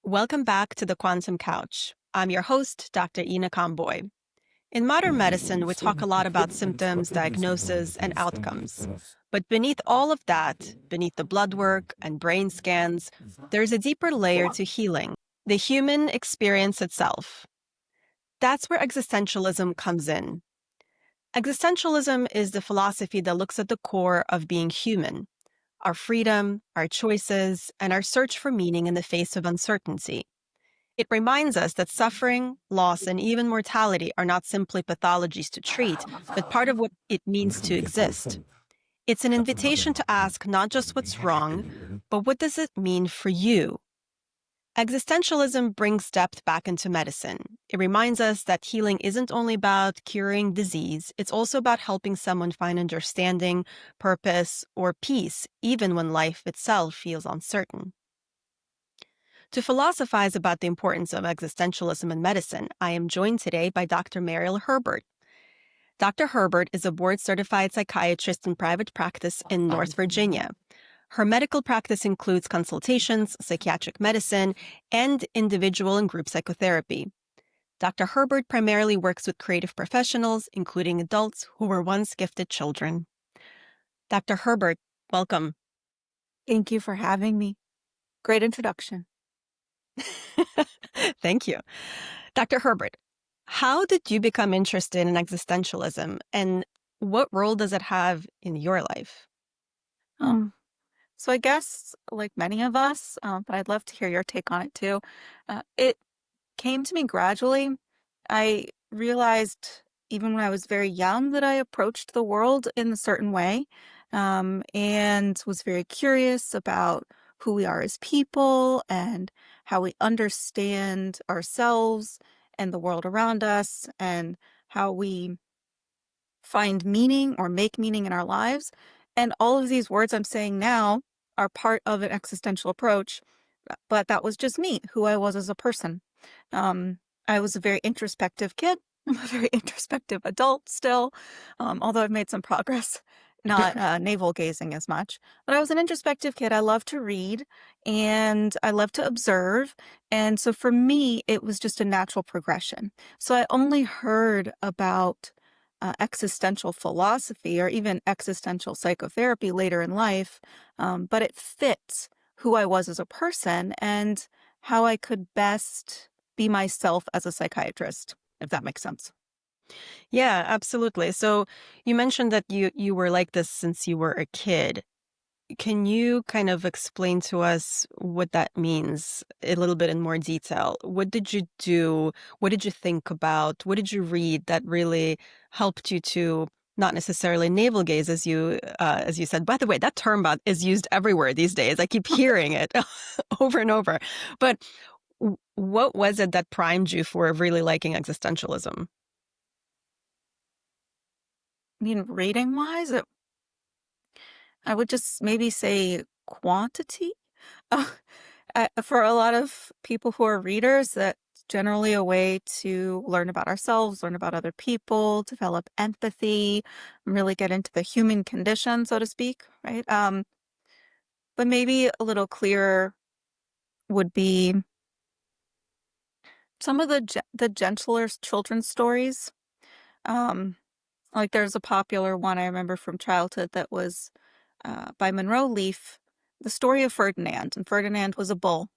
Welcome back to the Quantum Couch. I'm your host, Dr. Ina Conboy. In modern medicine, we talk a lot about symptoms, diagnoses, and outcomes. But beneath all of that, beneath the blood work and brain scans, there's a deeper layer to healing, the human experience itself. That's where existentialism comes in. Existentialism is the philosophy that looks at the core of being human, our freedom, our choices, and our search for meaning in the face of uncertainty. It reminds us that suffering, loss, and even mortality are not simply pathologies to treat, but part of what it means to exist. It's an invitation to ask not just what's wrong, but what does it mean for you? Existentialism brings depth back into medicine. It reminds us that healing isn't only about curing disease, it's also about helping someone find understanding, purpose, or peace, even when life itself feels uncertain. To philosophize about the importance of existentialism in medicine, I am joined today by Dr. Mariel Herbert. Dr. Herbert is a board-certified psychiatrist in private practice in North Virginia. Her medical practice includes consultations, psychiatric medicine, and individual and group psychotherapy. Dr. Herbert primarily works with creative professionals, including adults who were once gifted children. Dr. Herbert, welcome. Thank you for having me. Great introduction. Thank you. Dr. Herbert, how did you become interested in existentialism, and what role does it have in your life? So I guess, like many of us, but I'd love to hear your take on it too. It came to me gradually. I realized even when I was very young that I approached the world in a certain way, and was very curious about who we are as people and how we understand ourselves and the world around us and how we find meaning or make meaning in our lives. And all of these words I'm saying now are part of an existential approach, but that was just me, who I was as a person. I was a very introspective kid. I'm a very introspective adult still, although I've made some progress, not navel gazing as much. But I was an introspective kid. I love to read and I love to observe. And so for me, it was just a natural progression. So I only heard about existential philosophy or even existential psychotherapy later in life, but it fits who I was as a person and how I could best be myself as a psychiatrist, if that makes sense. Yeah, absolutely. So you mentioned that you were like this since you were a kid. Can you kind of explain to us what that means a little bit in more detail? What did you do? What did you think about? What did you read that really helped you to not necessarily navel gaze, as you said? By the way, that term is used everywhere these days. I keep hearing it over and over. But what was it that primed you for really liking existentialism? I mean, reading wise, I would just maybe say quantity. For a lot of people who are readers, that's generally a way to learn about ourselves, learn about other people, develop empathy, really get into the human condition, so to speak, right? But maybe a little clearer would be some of the gentler children's stories. Um, like there's a popular one I remember from childhood that was by Monroe Leaf, the story of Ferdinand, and Ferdinand was a bull.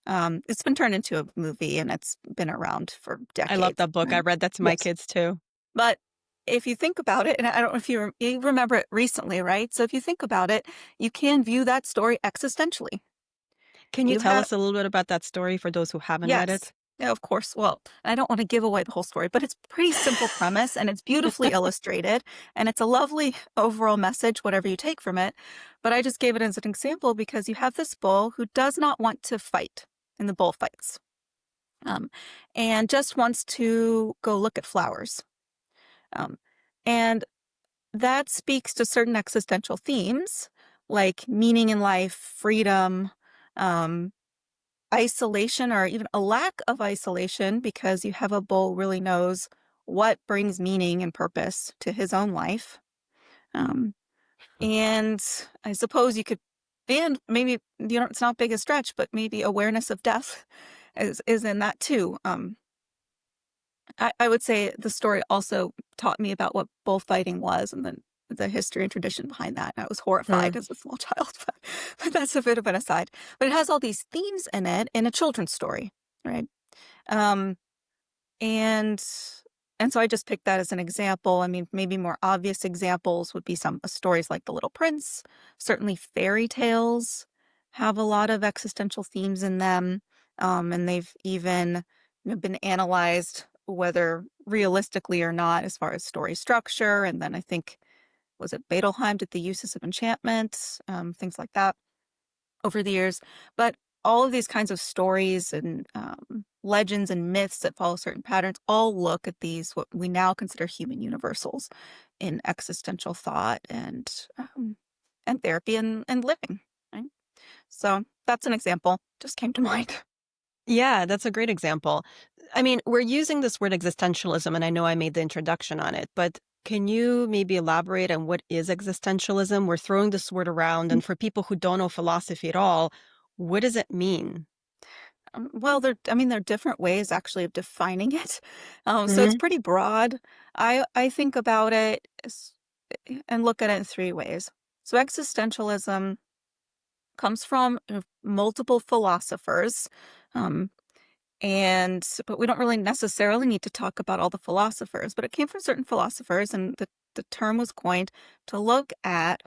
It's been turned into a movie and it's been around for I love decades. that book. I read that to my Yes. kids too. But if you think about it, and I don't know if you remember it recently, right? So if you think about it, you can view that story existentially. Can you You tell have, us a little bit about that story for those who haven't read yes, it? yeah, of course. Well, I don't want to give away the whole story, but it's pretty simple premise and it's beautifully illustrated and it's a lovely overall message, whatever you take from it. But I just gave it as an example because you have this bull who does not want to fight in the bullfights, and just wants to go look at flowers. Um, and that speaks to certain existential themes like meaning in life, freedom, um, isolation, or even a lack of isolation, because you have a bull really knows what brings meaning and purpose to his own life. Um, and I suppose you could And maybe, it's not big a stretch, but maybe awareness of death is in that too. I would say the story also taught me about what bullfighting was and then the history and tradition behind that. I was horrified as a small child, but that's a bit of an aside. But it has all these themes in it in a children's story, right? Um, and and so I just picked that as an example. I mean, maybe more obvious examples would be some stories like The Little Prince. Certainly, fairy tales have a lot of existential themes in them, and they've even been analyzed whether realistically or not as far as story structure. And then I think was it Bedelheim did the uses of enchantment, things like that over the years. But all of these kinds of stories and legends and myths that follow certain patterns all look at these, what we now consider human universals in existential thought and therapy and living. Right? So that's an example. Just came to mind. Yeah, that's a great example. I mean, we're using this word existentialism, and I know I made the introduction on it, but can you maybe elaborate on what is existentialism? We're throwing this word around, and for people who don't know philosophy at all, what does it mean? Well, there are different ways actually of defining it. So it's Hmm. pretty broad. I think about it and look at it in three ways. So existentialism comes from multiple philosophers. Um, but we don't really necessarily need to talk about all the philosophers, but it came from certain philosophers, and the term was coined to look at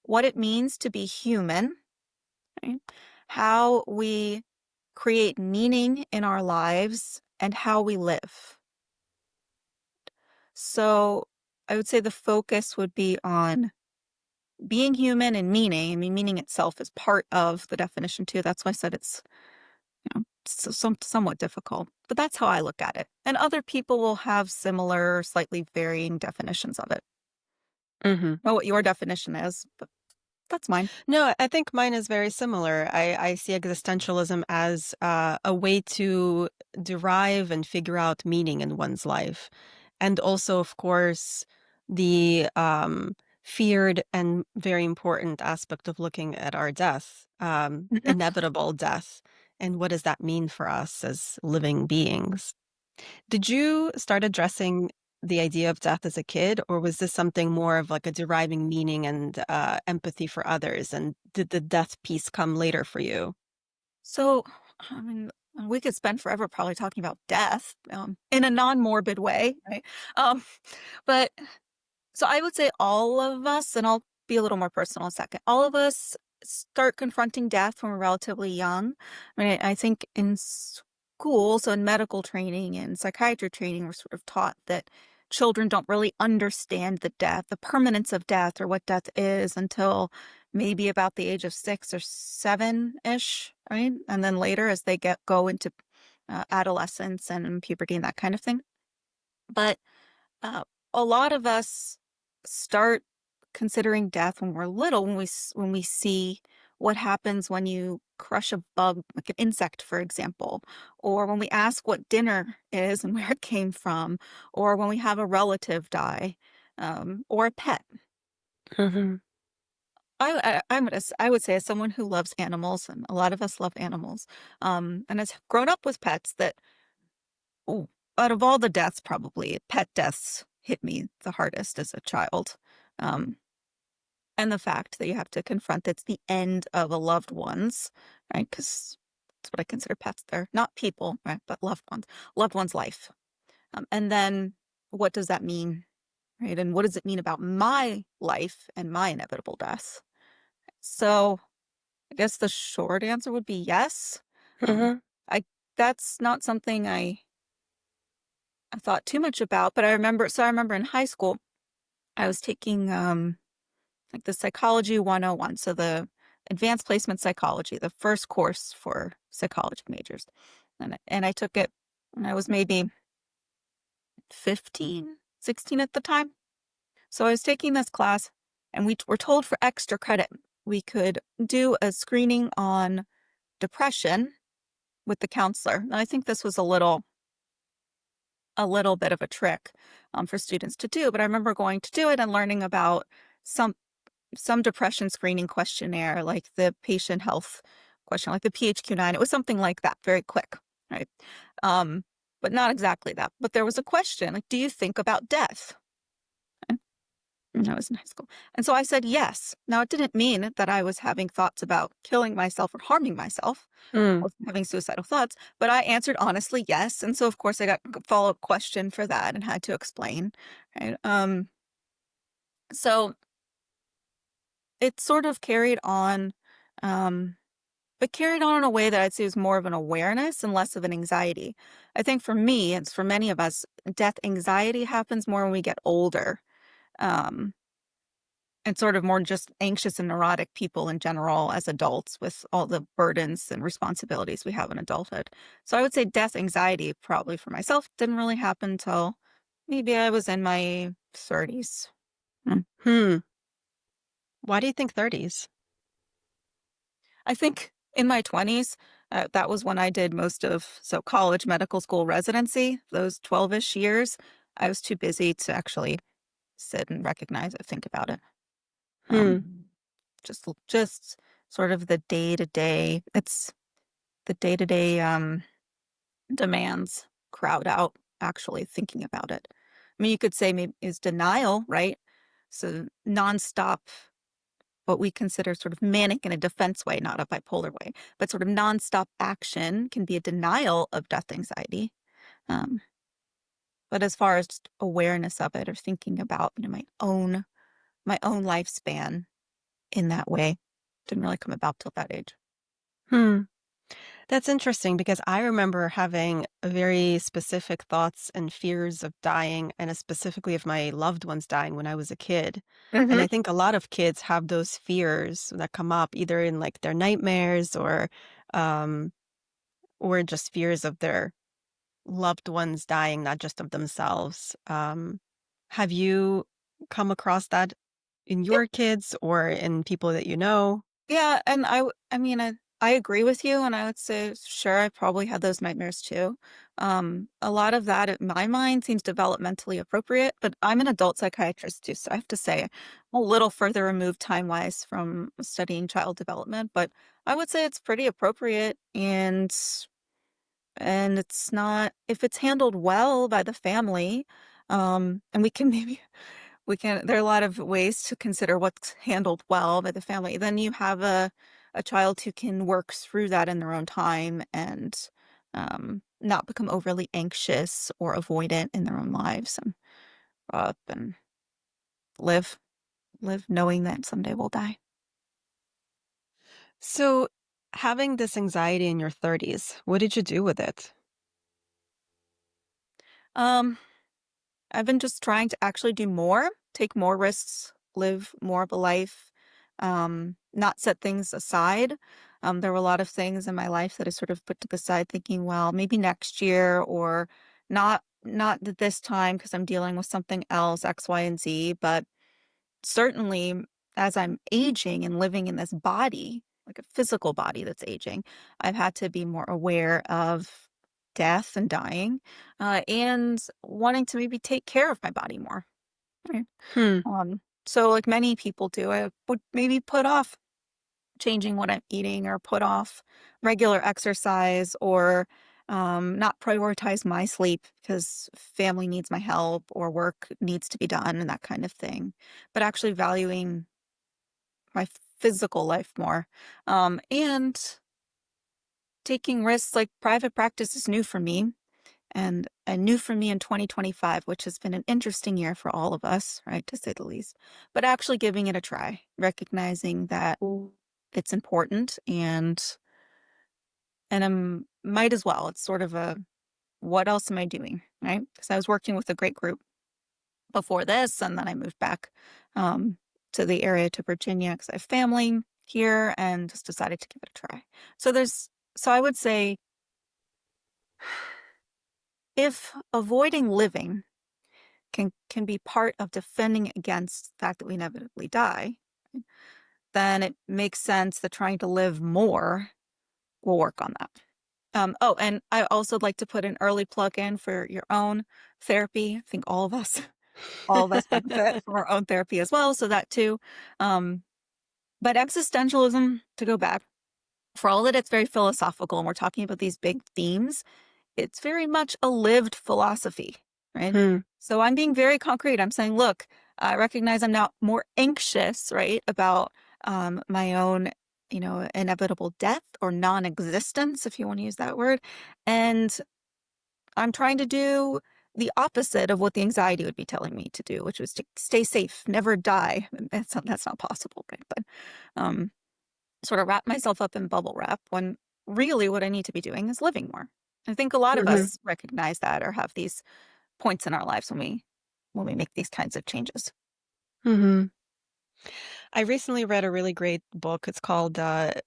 what it means to be human, right? How we create meaning in our lives and how we live. So I would say the focus would be on being human and meaning. I mean, meaning itself is part of the definition too. That's why I said it's, somewhat difficult, but that's how I look at it. And other people will have similar, slightly varying definitions of it. Hmm. Know what your definition is, but that's mine. No, I think mine is very similar. I see existentialism as a way to derive and figure out meaning in one's life. And also, of course, the feared and very important aspect of looking at our death, inevitable death. And what does that mean for us as living beings? Did you start addressing the idea of death as a kid, or was this something more of like a deriving meaning and empathy for others? And did the death piece come later for you? So, I mean, we could spend forever probably talking about death in a non-morbid way, right? Um, but so I would say all of us, and I'll be a little more personal in a second, all of us start confronting death when we're relatively young. I mean, I think in school, so in medical training and psychiatry training, we're sort of taught that children don't really understand the permanence of death or what death is until maybe about the age of 6 or 7-ish, right? And then later as they go into adolescence and puberty and that kind of thing. But uh, a lot of us start considering death when we're little, when we see what happens when you crush a bug, like an insect, for example, or when we ask what dinner is and where it came from, or when we have a relative die, or a pet. Hmm. I would say as someone who loves animals, and a lot of us love animals, and has grown up with pets, that oh, out of all the deaths, probably pet deaths hit me the hardest as a child. Um, and the fact that you have to confront it's the end of a loved one's, right? Because that's what I consider pets. They're not people, right? But loved one's life. And then what does that mean, right? And what does it mean about my life and my inevitable death? So I guess the short answer would be yes. Um, Hmm. I That's not something I thought too much about, but I remember in high school, I was taking like the psychology 101, so the advanced placement psychology, the first course for psychology majors. And I took it when I was maybe 15, 16 at the time. So I was taking this class and we were told for extra credit we could do a screening on depression with the counselor. And I think this was a little bit of a trick for students to do, but I remember going to do it and learning about some some depression screening questionnaire, like the patient health question, like the PHQ-9. It was something like that, very quick, right? Um, but not exactly that. But there was a question, like, do you think about death? And I was in high school. And so I said yes. Now, it didn't mean that I was having thoughts about killing myself or harming myself Mm. or having suicidal thoughts, but I answered honestly yes. And so, of course, I got a follow-up question for that and had to explain. Right? So it sort of carried on, um, but carried on in a way that I'd say is more of an awareness and less of an anxiety. I think for me, it's for many of us, death anxiety happens more when we get older. Um, and sort of more just anxious and neurotic people in general as adults with all the burdens and responsibilities we have in adulthood. So I would say death anxiety probably for myself didn't really happen till maybe I was in my 30s. Mm. Hmm. Why do you think 30s? I think in my 20s, that was when I did most of so college, medical school, residency, those 12-ish years. I was too busy to actually sit and recognize it, think about it. Hmm. Um, just sort of the day to day. It's the day to day demands crowd out actually thinking about it. I mean, you could say maybe is denial, right? So nonstop, what we consider sort of manic in a defense way, not a bipolar way, but sort of nonstop action can be a denial of death anxiety. Um, but as far as just awareness of it or thinking about, my own lifespan in that way, didn't really come about till that age. Hmm. That's interesting because I remember having very specific thoughts and fears of dying, and specifically of my loved ones dying when I was a kid. And Hmm. I think a lot of kids have those fears that come up either in like their nightmares um, or just fears of their loved ones dying, not just of themselves. Have you come across that in your kids or in people that you know? Yeah, and I mean, I agree with you, and I would say, sure, I probably had those nightmares too. A lot of that, in my mind, seems developmentally appropriate, but I'm an adult psychiatrist too, so I have to say, I'm a little further removed time-wise from studying child development, but I would say it's pretty appropriate, and it's not if it's handled well by the family, and we can maybe there are a lot of ways to consider what's handled well by the family. Then you have a child who can work through that in their own time and not become overly anxious or avoidant in their own lives and grow up and live live knowing that someday we'll die. So, having this anxiety in your 30s, what did you do with it? Um, I've been just trying to actually do more, take more risks, live more of a life, not set things aside. There were a lot of things in my life that I sort of put to the side, thinking, well, maybe next year or not at this time because I'm dealing with something else, X, Y, and Z. But certainly, as I'm aging and living in this body, like a physical body that's aging, I've had to be more aware of death and dying, and wanting to maybe take care of my body more. Right. Hmm. So like many people do, I would maybe put off changing what I'm eating or put off regular exercise or not prioritize my sleep because family needs my help or work needs to be done and that kind of thing. But actually valuing my physical life more. And taking risks like private practice is new for me and new for me in 2025, which has been an interesting year for all of us, right, to say the least. But actually giving it a try, recognizing that it's important and might as well. It's sort of a what else am I doing, right? Because I was working with a great group before this, and then I moved back um, to the area to Virginia because I have family here, and just decided to give it a try. So I would say if avoiding living can be part of defending against the fact that we inevitably die, then it makes sense that trying to live more will work on that. Oh, and I also like to put an early plug in for your own therapy. I think all of us all of us benefit from our own therapy as well. So that too. Um, but existentialism, to go back, for all that it's very philosophical and we're talking about these big themes, it's very much a lived philosophy, right? Hmm. So I'm being very concrete. I'm saying, look, I recognize I'm now more anxious, right, about my own, inevitable death or non-existence, if you want to use that word. And I'm trying to do the opposite of what the anxiety would be telling me to do, which was to stay safe, never die. That's not possible, right? But um, sort of wrap myself up in bubble wrap when really what I need to be doing is living more. I think a lot of Hmm. us recognize that or have these points in our lives when we make these kinds of changes. Hmm. I recently read a really great book. It's called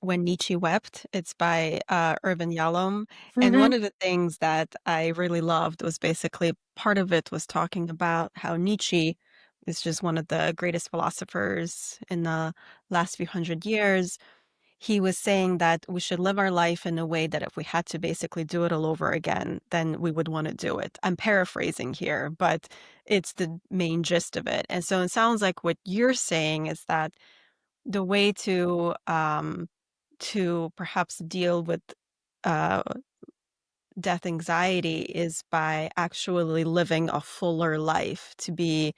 When Nietzsche Wept. It's by Irvin Yalom. And Hmm. one of the things that I really loved was basically part of it was talking about how Nietzsche is just one of the greatest philosophers in the last few hundred years. He was saying that we should live our life in a way that if we had to basically do it all over again, then we would want to do it. I'm paraphrasing here, but it's the main gist of it. And so it sounds like what you're saying is that the way to perhaps deal with uh, death anxiety is by actually living a fuller life, to be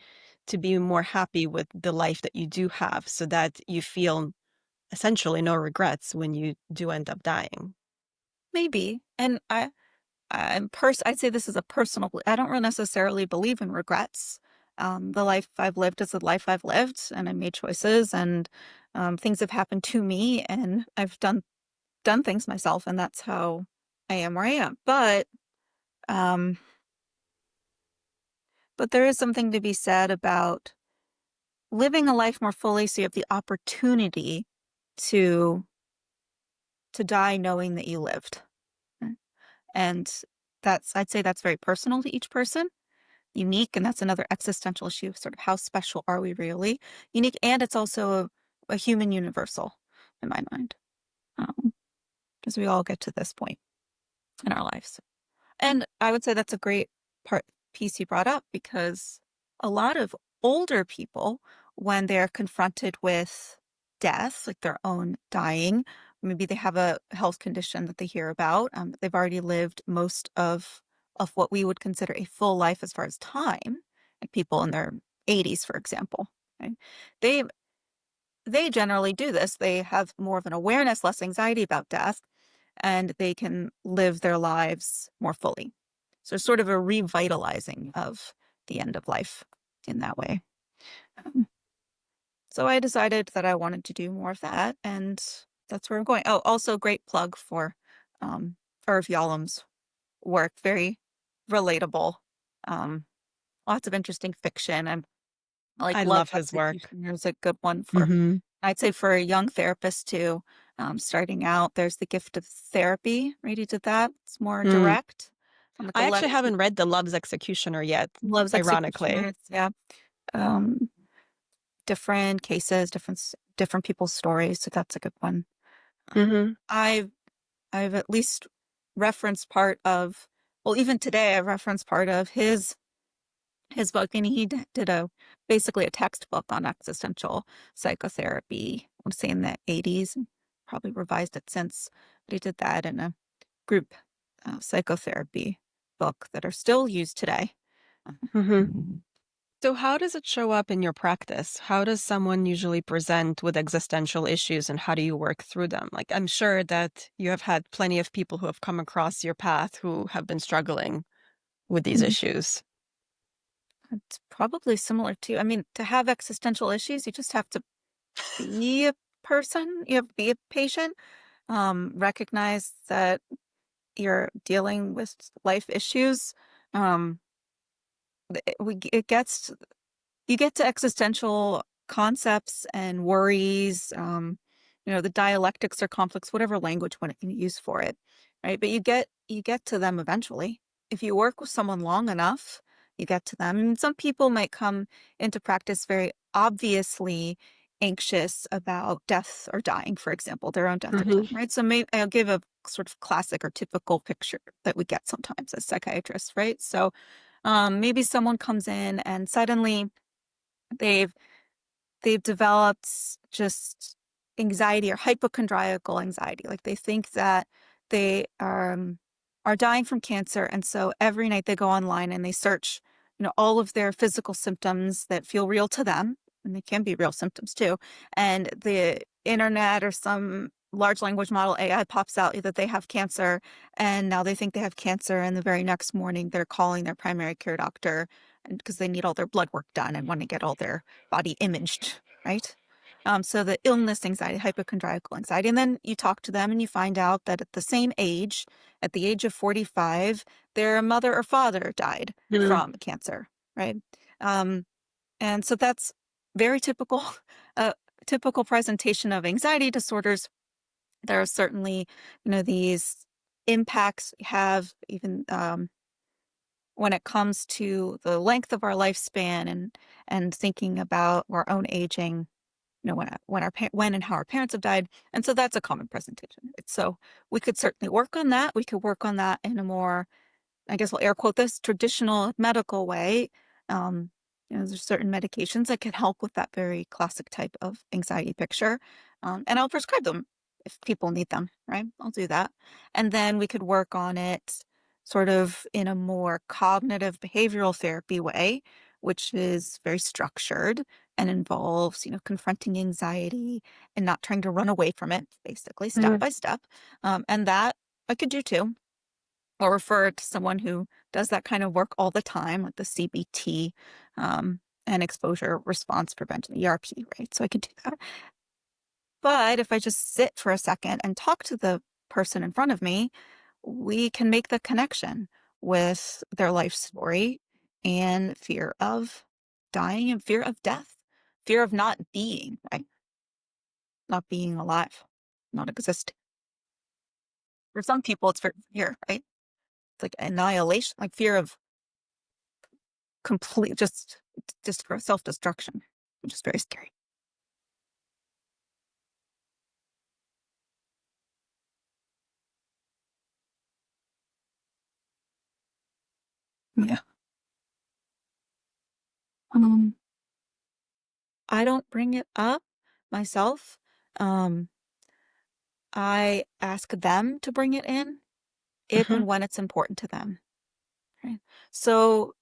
more happy with the life that you do have, so that you feel essentially no regrets when you do end up dying. Maybe. And I'd say this is a personal, I don't really necessarily believe in regrets. The life I've lived is the life I've lived, and I made choices, and things have happened to me, and I've done things myself, and that's how I am where I am. Um, but there is something to be said about living a life more fully, so you have the opportunity to die knowing that you lived. Mm. And I'd say that's very personal to each person, unique, and that's another existential issue, sort of how special are we really? Unique, and it's also a human universal in my mind, because we all get to this point in our lives. And I would say that's a great piece you brought up, because a lot of older people, when they're confronted with death, like their own dying, maybe they have a health condition that they hear about, they've already lived most of what we would consider a full life as far as time, like people in their 80s, for example. Right? They they generally do this. They have more of an awareness, less anxiety about death, and they can live their lives more fully. So sort of a revitalizing of the end of life in that way. Um, so I decided that I wanted to do more of that, and that's where I'm going. Oh, also great plug for um, Irv Yalom's work. Very relatable. Um, Lots of interesting fiction. I Love love his work. Execution. There's a good one for, Hmm. I'd say, for a young therapist too. Starting out, there's The Gift of Therapy. Right, he did that. It's more Mm. direct, like a I actually letter to haven't read The Love's Executioner yet, loves ironically. executioners. Yeah. Um, Different cases, different people's stories. So that's a good one. Hmm. I've at least referenced part of, well, even today I referenced part of his book, and he did a basically a textbook on existential psychotherapy. I would say in the 80s, probably revised it since, but he did that in a group psychotherapy book that are still used today. Hmm. So how does it show up in your practice? How does someone usually present with existential issues, and how do you work through them? Like, I'm sure that you have had plenty of people who have come across your path who have been struggling with these Mhm. issues. It's probably similar to, I mean, to have existential issues, you just have to be a person, you have to be a patient, recognize that you're dealing with life issues. Um, it gets you get to existential concepts and worries, the dialectics or conflicts, whatever language one can use for it, right? But you get to them eventually. If you work with someone long enough, you get to them. And some people might come into practice very obviously anxious about death or dying, for example, their own death or Hmm. dying, right? So maybe I'll give a sort of classic or typical picture that we get sometimes as psychiatrists, right? So Maybe someone comes in and suddenly they've they've developed just anxiety or hypochondriacal anxiety. Like they think that they are dying from cancer, and so every night they go online and they search, all of their physical symptoms that feel real to them, and they can be real symptoms too. And the internet or some large language model AI pops out that they have cancer, and now they think they have cancer, and the very next morning they're calling their primary care doctor because they need all their blood work done and want to get all their body imaged, right? So the illness anxiety, hypochondriacal anxiety, and then you talk to them and you find out that at the same age, at the age of 45, their mother or father died Mm. from cancer, right? Um, and so that's very typical, uh, typical presentation of anxiety disorders. There are certainly, these impacts we have even when it comes to the length of our lifespan and thinking about our own aging, when and how our parents have died. And so that's a common presentation. So we could certainly work on that. We could work on that in a more, I guess we'll air quote this, traditional medical way. Um, there's certain medications that can help with that very classic type of anxiety picture. And I'll prescribe them if people need them, right? I'll do that. And then we could work on it sort of in a more cognitive behavioral therapy way, which is very structured and involves, confronting anxiety and not trying to run away from it, basically, step Mm. by step. And that I could do too, or refer to someone who does that kind of work all the time, like the CBT, and exposure response prevention, ERP, right? So I could do that. But if I just sit for a second and talk to the person in front of me, we can make the connection with their life story and fear of dying and fear of death, fear of not being, right? Not being alive, not existing. For some people, it's fear, right? It's like annihilation, like fear of complete, just for self-destruction, which is very scary. Yeah. Um, I don't bring it up myself. Um, I ask them to bring it in if Mhm. and when it's important to them. Right. So,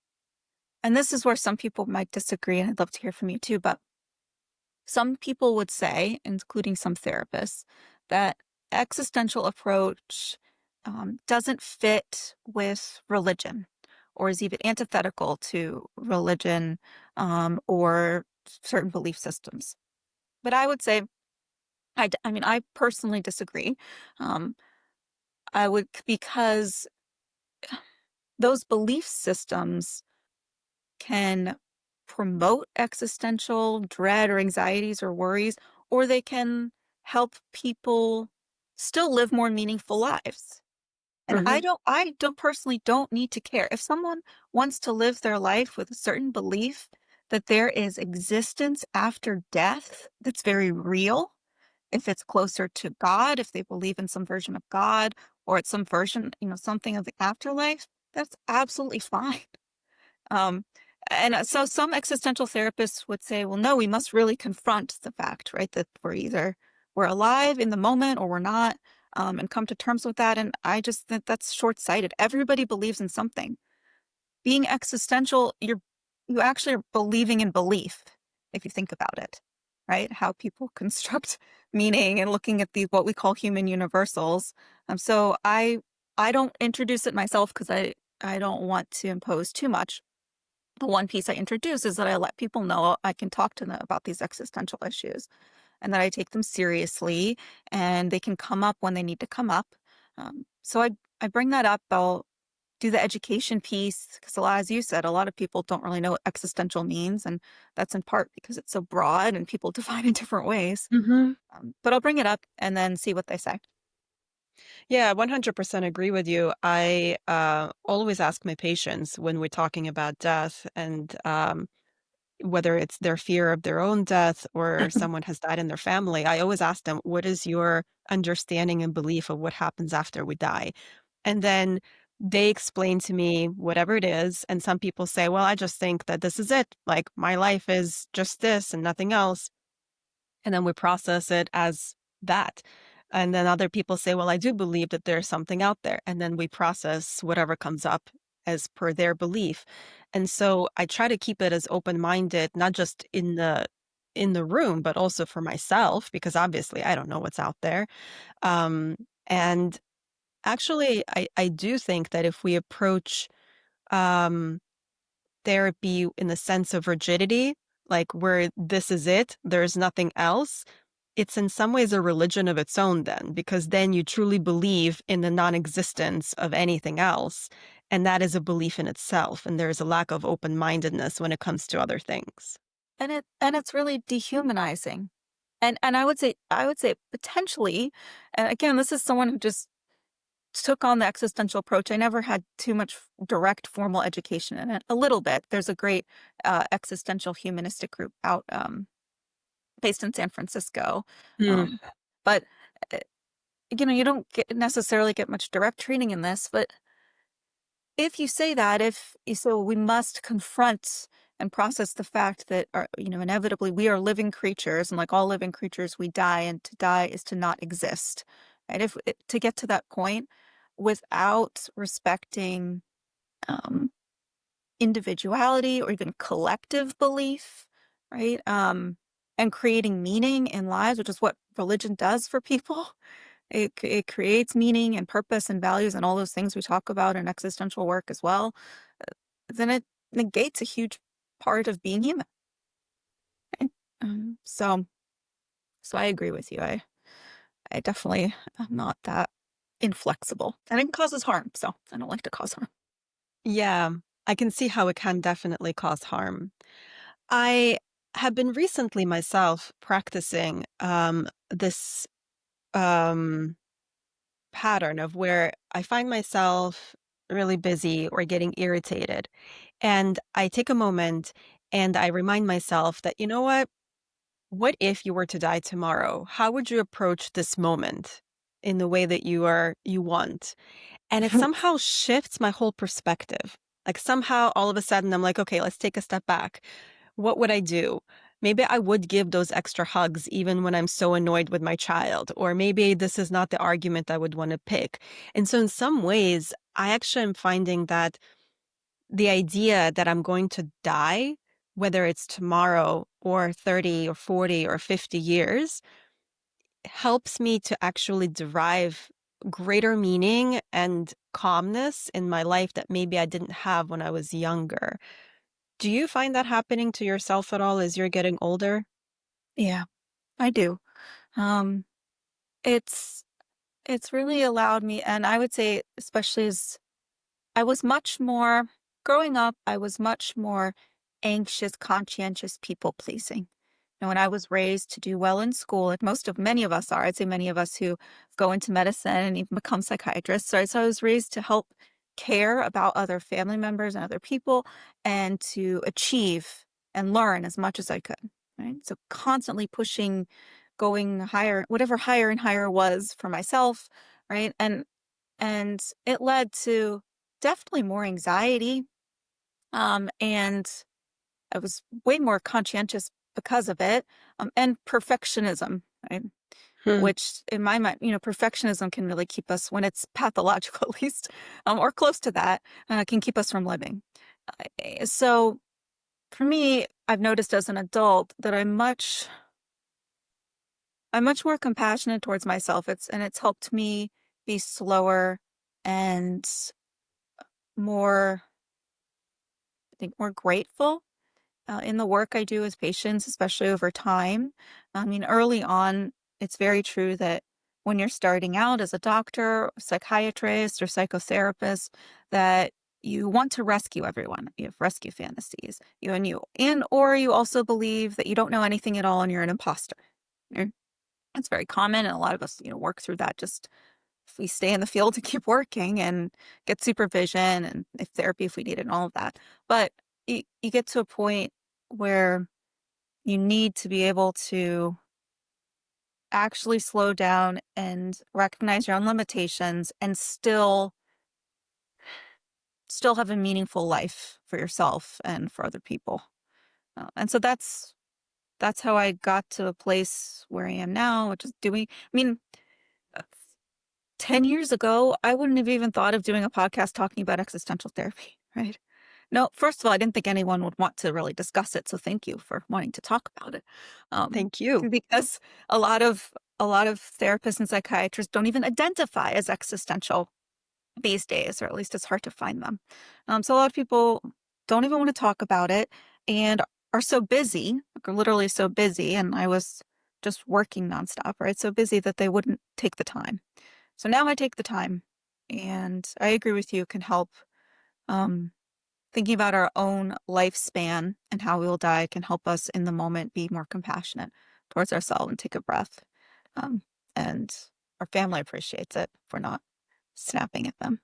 and this is where some people might disagree, and I'd love to hear from you too, but some people would say, including some therapists, that existential approach doesn't fit with religion or is even antithetical to religion or certain belief systems. But I would say, I mean, I personally disagree. Um, I would, because those belief systems can promote existential dread or anxieties or worries, or they can help people still live more meaningful lives. And I Mhm. don't I don't personally don't need to care. If someone wants to live their life with a certain belief that there is existence after death that's very real, if it's closer to God, if they believe in some version of God or it's some version, something of the afterlife, that's absolutely fine. Um, so some existential therapists would say, well, no, we must really confront the fact, right, that we're alive in the moment or we're not, and come to terms with that. And I just think that's short-sighted. Everybody believes in something. Being existential, you actually are believing in belief, if you think about it, right? How people construct meaning and looking at the what we call human universals. So I don't introduce it myself because I don't want to impose too much. The one piece I introduce is that I let people know I can talk to them about these existential issues and that I take them seriously and they can come up when they need to come up. So I bring that up. I'll do the education piece because, as you said, a lot of people don't really know what existential means. And that's in part because it's so broad and people define it in different ways. Mhm. But I'll bring it up and then see what they say. Yeah, 100% agree with you. I always ask my patients when we're talking about death and whether it's their fear of their own death or someone has died in their family, I always ask them, what is your understanding and belief of what happens after we die? And then they explain to me whatever it is. And some people say, well, I just think that this is it. Like my life is just this and nothing else. And then we process it as that. And then other people say, well, I do believe that there's something out there. And then we process whatever comes up as per their belief. And so I try to keep it as open-minded, not just in the room, but also for myself, because obviously I don't know what's out there. And actually, I do think that if we approach um, therapy in the sense of rigidity, like where this is it, there's nothing else, it's in some ways a religion of its own then, because then you truly believe in the non-existence of anything else. And that is a belief in itself. And there's a lack of open-mindedness when it comes to other things. And it's really dehumanizing. And I would say potentially, and again, this is someone who just took on the existential approach. I never had too much direct formal education in it. A little bit. There's a great existential humanistic group out based in San Francisco. Hmm. Um, but uh, you don't necessarily get much direct training in this. But if you say that, if so, we must confront and process the fact that, inevitably we are living creatures, and like all living creatures, we die, and to die is to not exist. And to get to that point without respecting um, individuality or even collective belief, right? And creating meaning in lives, which is what religion does for people. It creates meaning and purpose and values and all those things we talk about in existential work as well. Then it negates a huge part of being human. Right? So I agree with you. I definitely am not that inflexible, and it causes harm. So I don't like to cause harm. Yeah, I can see how it can definitely cause harm. I have been recently myself practicing this um, pattern of where I find myself really busy or getting irritated. And I take a moment and I remind myself that, you know what? What if you were to die tomorrow? How would you approach this moment in the way that you want? And it somehow shifts my whole perspective. Like somehow all of a sudden I'm like, okay, let's take a step back. What would I do? Maybe I would give those extra hugs even when I'm so annoyed with my child, or maybe this is not the argument I would want to pick. And so, in some ways, I actually am finding that the idea that I'm going to die, whether it's tomorrow or 30 or 40 or 50 years, helps me to actually derive greater meaning and calmness in my life that maybe I didn't have when I was younger. Do you find that happening to yourself at all as you're getting older? Yeah, I do. Um, it's it's really allowed me, and I would say, especially as I was much more growing up, I was much more anxious, conscientious, people pleasing. When I was raised to do well in school, like many of us are, I'd say many of us who go into medicine and even become psychiatrists, right? So I was raised to help care about other family members and other people and to achieve and learn as much as I could, right? So constantly pushing, going higher, whatever higher and higher was for myself, right? And it led to definitely more anxiety. And I was way more conscientious because of it. And perfectionism, right? Hmm. Which in my mind, perfectionism can really keep us, when it's pathological at least, or close to that, can keep us from living. So for me, I've noticed as an adult that I'm much more compassionate towards myself. It's helped me be slower and more, I think, more grateful in the work I do with patients, especially over time. I mean, early on, it's very true that when you're starting out as a doctor, psychiatrist, or psychotherapist, that you want to rescue everyone. You have rescue fantasies. Or you also believe that you don't know anything at all and you're an imposter. You It's very common, and a lot of us, work through that. Just if we stay in the field and keep working and get supervision and if therapy if we need it and all of that. But you get to a point where you need to be able to actually slow down and recognize your own limitations and still still have a meaningful life for yourself and for other people. And so that's how I got to a place where I am now, which is doing, I mean, uh, 10 years ago, I wouldn't have even thought of doing a podcast talking about existential therapy, right? No, first of all, I didn't think anyone would want to really discuss it, so thank you for wanting to talk about it. Um, Thank you. because a lot of therapists and psychiatrists don't even identify as existential these days, or at least it's hard to find them. So a lot of people don't even want to talk about it and are so busy, like are literally so busy. And I was just working nonstop, right? So busy that they wouldn't take the time. So now I take the time, and I agree with you, can help. Um, Thinking about our own lifespan and how we will die can help us in the moment be more compassionate towards ourselves and take a breath. Um, and our family appreciates it for not snapping at them.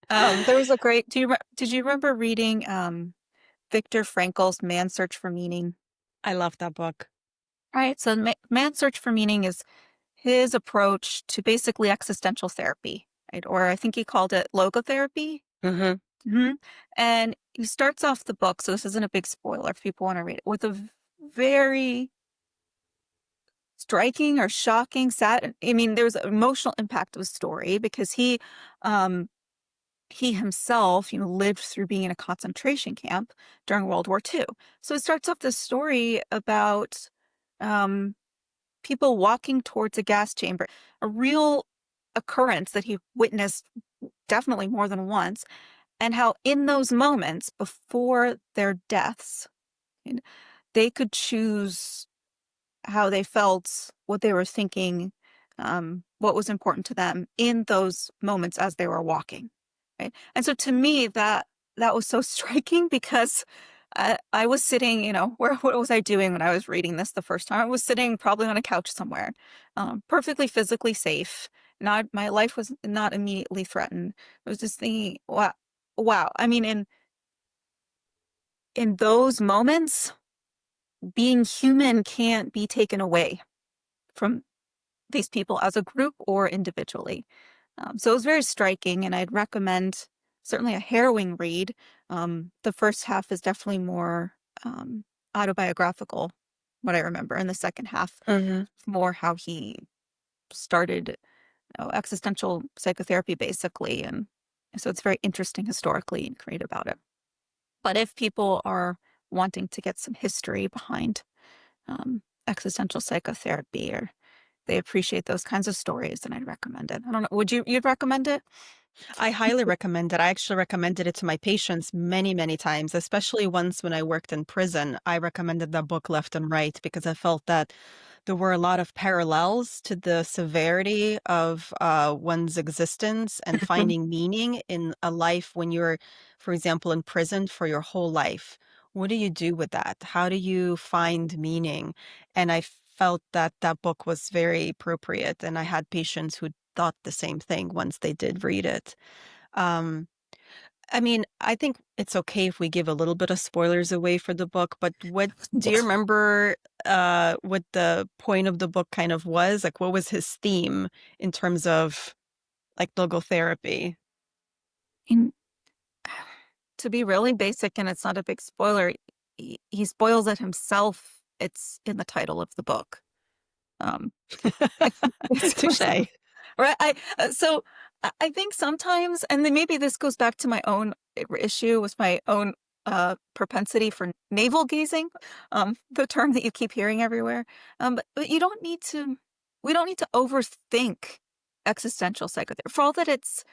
There was a great. Did you remember reading Viktor Frankl's Man's Search for Meaning? I love that book. Right. So Man's Search for Meaning is his approach to basically existential therapy, right? Or I think he called it logotherapy. Mm-hmm. Hmm. And he starts off the book, so this isn't a big spoiler if people want to read it, with a very striking or shocking, sad. I mean, there's an emotional impact of the story because he himself, lived through being in a concentration camp during World War II. So it starts off this story about um, people walking towards a gas chamber, a real occurrence that he witnessed definitely more than once, and how in those moments before their deaths, you know, they could choose how they felt, what they were thinking, what was important to them in those moments as they were walking. Right. And so to me, that was so striking because I was sitting, what was I doing when I was reading this the first time? I was sitting probably on a couch somewhere, perfectly physically safe. Not my life was not immediately threatened. I was just thinking, wow, wow. I mean, in those moments, being human can't be taken away from these people as a group or individually. So it was very striking, and I'd recommend certainly a harrowing read. The first half is definitely more autobiographical, what I remember, and the second half Mm-hmm. more how he started existential psychotherapy, basically. And so it's very interesting historically and create about it. But if people are wanting to get some history behind existential psychotherapy, or they appreciate those kinds of stories, then I'd recommend it. I don't know. You'd recommend it? I highly recommend it. I actually recommended it to my patients many, many times, especially once when I worked in prison. I recommended the book left and right because I felt that there were a lot of parallels to the severity of one's existence and finding meaning in a life when you're, for example, imprisoned for your whole life. What do you do with that? How do you find meaning? And I felt that that book was very appropriate. And I had patients who thought the same thing once they did read it. Um, I mean, I think it's okay if we give a little bit of spoilers away for the book, but what do you remember what the point of the book kind of was? Like what was his theme in terms of like logotherapy? In, to be really basic, and it's not a big spoiler, he spoils it himself. It's in the title of the book. Um, Touche. right. I think sometimes, and then maybe this goes back to my own issue with my own propensity for navel gazing, the term that you keep hearing everywhere. But you don't need to. We don't need to overthink existential psychotherapy. For all that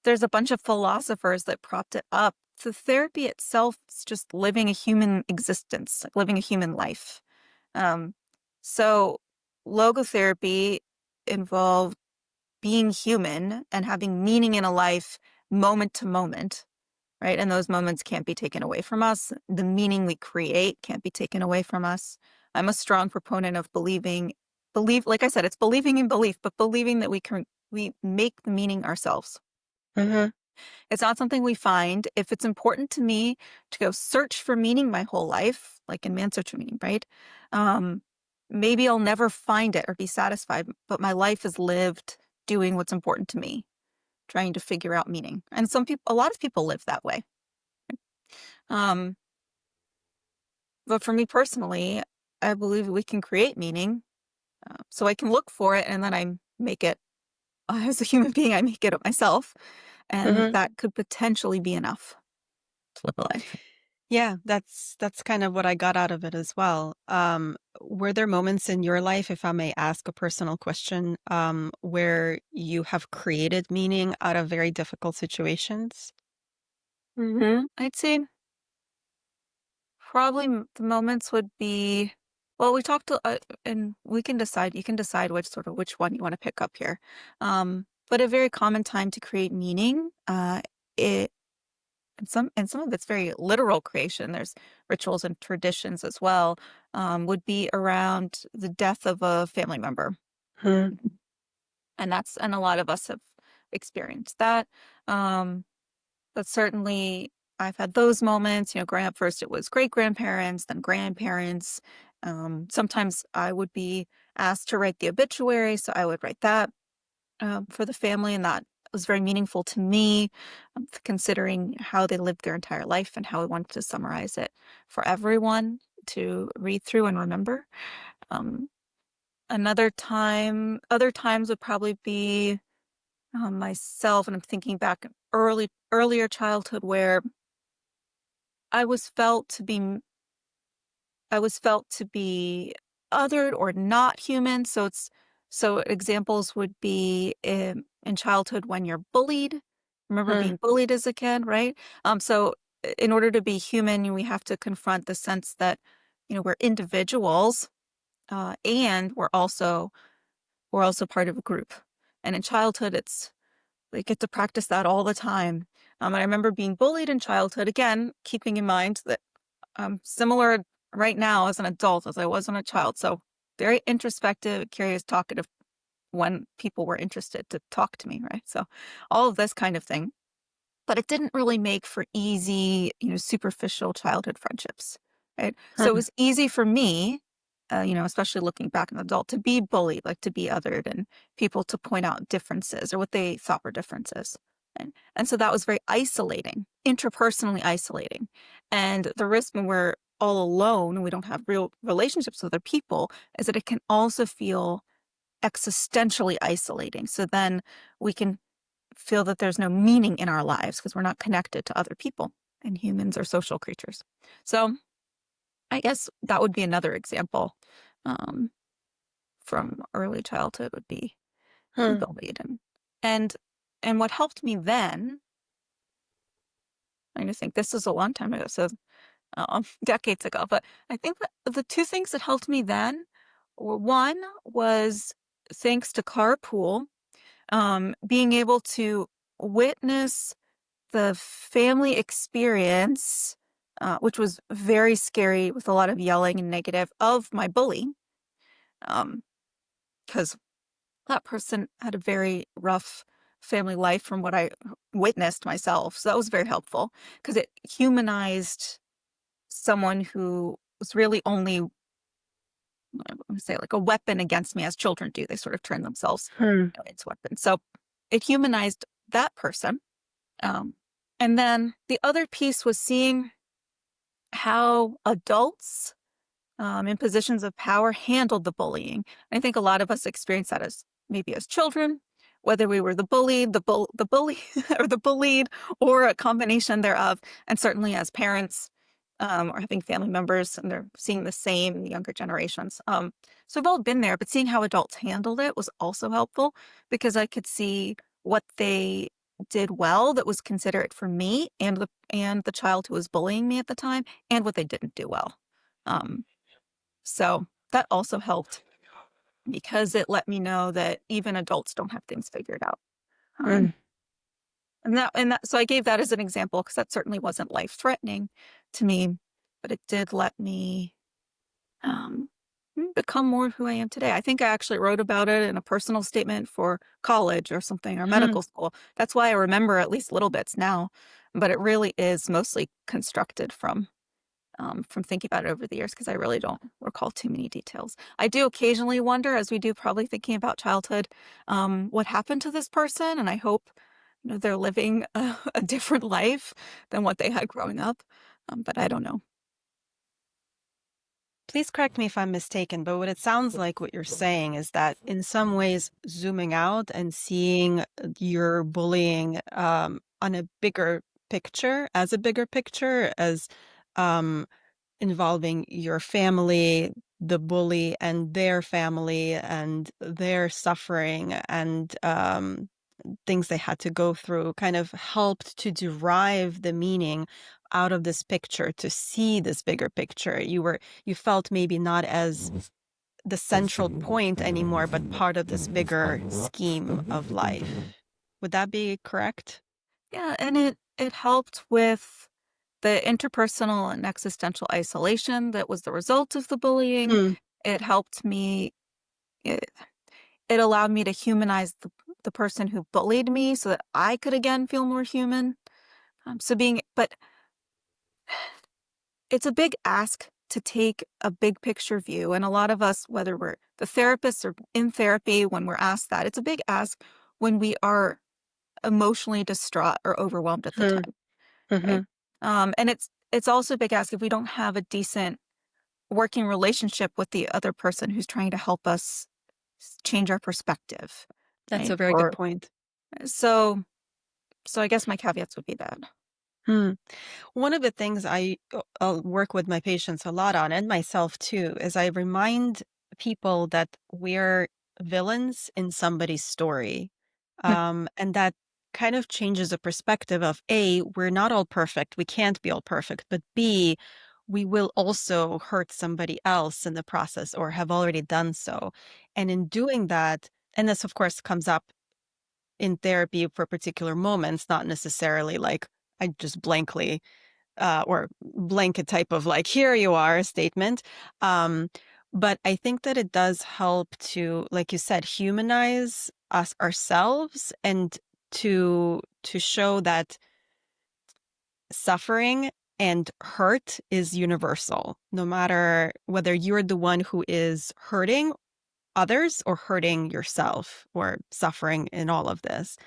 there's a bunch of philosophers that propped it up. The therapy itself is just living a human existence, like living a human life. Um, so logotherapy involved being human and having meaning in a life moment to moment, right? And those moments can't be taken away from us. The meaning we create can't be taken away from us. I'm a strong proponent of like I said, it's believing in belief, but believing that we make the meaning ourselves. Hmm. It's not something we find. If it's important to me to go search for meaning my whole life, like in Man's Search for Meaning, right? Um, Maybe I'll never find it or be satisfied, but my life is lived doing what's important to me, trying to figure out meaning. And a lot of people live that way. Um, but for me personally, I believe we can create meaning. So I can look for it and then I make it, as a human being, I make it up myself. And Mhm. that could potentially be enough to live a life. Yeah, that's kind of what I got out of it as well. Were there moments in your life, if I may ask a personal question, where you have created meaning out of very difficult situations? I'd say probably the moments would be, well, we talked, and you can decide which one you want to pick up here. But a very common time to create meaning, it, and some of it's very literal creation. There's rituals and traditions as well, would be around the death of a family member. Hmm. And a lot of us have experienced that. Um, But certainly I've had those moments, growing up first it was great-grandparents, then grandparents. Sometimes I would be asked to write the obituary, so I would write that for the family, and that was very meaningful to me, considering how they lived their entire life and how I wanted to summarize it for everyone to read through and remember. Um, other times would probably be myself, and I'm thinking back earlier childhood where I was felt to be I was felt to be othered or not human. So examples would be in childhood when you're bullied. Remember Hmm. being bullied as a kid, right? So in order to be human, we have to confront the sense that we're individuals, and we're also part of a group. And in childhood, we get to practice that all the time. And I remember being bullied in childhood, again, keeping in mind that I'm similar right now as an adult as I was when a child. So very introspective, curious, talkative when people were interested to talk to me, right? So all of this kind of thing. But it didn't really make for easy, superficial childhood friendships, right? So it Hmm. was easy for me, especially looking back as an adult, to be bullied, like to be othered, and people to point out differences or what they thought were differences. And so that was very isolating, interpersonally isolating. And the risk when we're all alone and we don't have real relationships with other people is that it can also feel existentially isolating. So then we can feel that there's no meaning in our lives because we're not connected to other people, and humans are social creatures. So I guess that would be another example, um, from early childhood would be being Hmm. bullied. And and what helped me then, I think this is a long time ago, so decades ago, but I think that the two things that helped me then were, one was thanks to carpool, being able to witness the family experience, which was very scary with a lot of yelling and negative of my bully, because that person had a very rough family life from what I witnessed myself. So that was very helpful because it humanized someone who was really only, I would say, like a weapon against me, as children do. They sort of turn themselves Hmm. into weapons. So it humanized that person. Um, and then the other piece was seeing how adults, in positions of power, handled the bullying. I think a lot of us experienced that as maybe as children, whether we were the bullied, the bully, or the bullied, or a combination thereof, and certainly as parents, or having family members, and they're seeing the same in the younger generations. So we've all been there, but seeing how adults handled it was also helpful because I could see what they did well that was considerate for me and the child who was bullying me at the time, and what they didn't do well. Um, so that also helped because it let me know that even adults don't have things figured out. Hmm. Um, so I gave that as an example because that certainly wasn't life threatening to me, but it did let me um, become more who I am today. I think I actually wrote about it in a personal statement for college or something, or Hmm. medical school. That's why I remember at least little bits now, but it really is mostly constructed from thinking about it over the years because I really don't recall too many details. I do occasionally wonder, as we do probably thinking about childhood, what happened to this person, and I hope they're living a different life than what they had growing up. But I don't know. Please correct me if I'm mistaken, but what it sounds like what you're saying is that in some ways, zooming out and seeing your bullying on a bigger picture, as a bigger picture, as um, involving your family, the bully, and their family, and their suffering, and things they had to go through, kind of helped to derive the meaning out of this picture, to see this bigger picture. You felt maybe not as the central point anymore, but part of this bigger scheme of life. Would that be correct? Yeah, and it helped with the interpersonal and existential isolation that was the result of the bullying. Hmm. It helped me. It, it allowed me to humanize the person who bullied me, so that I could again feel more human. But it's a big ask to take a big picture view. And a lot of us, whether we're the therapists or in therapy, when we're asked that, it's a big ask when we are emotionally distraught or overwhelmed at the Hmm. time, Hmm. right? And it's also a big ask if we don't have a decent working relationship with the other person who's trying to help us change our perspective, That's right? a very good Or point. so so I guess my caveats would be that. Hmm. One of the things I'll work with my patients a lot on, and myself too, is I remind people that we're villains in somebody's story. And that kind of changes the perspective of A, we're not all perfect. We can't be all perfect. But B, we will also hurt somebody else in the process or have already done so. And in doing that, and this, of course, comes up in therapy for particular moments, not necessarily like I just blankly or blanket type of like, here you are statement. Um, but I think that it does help to, like you said, humanize us ourselves and to show that suffering and hurt is universal, no matter whether you're the one who is hurting others or hurting yourself or suffering in all of this.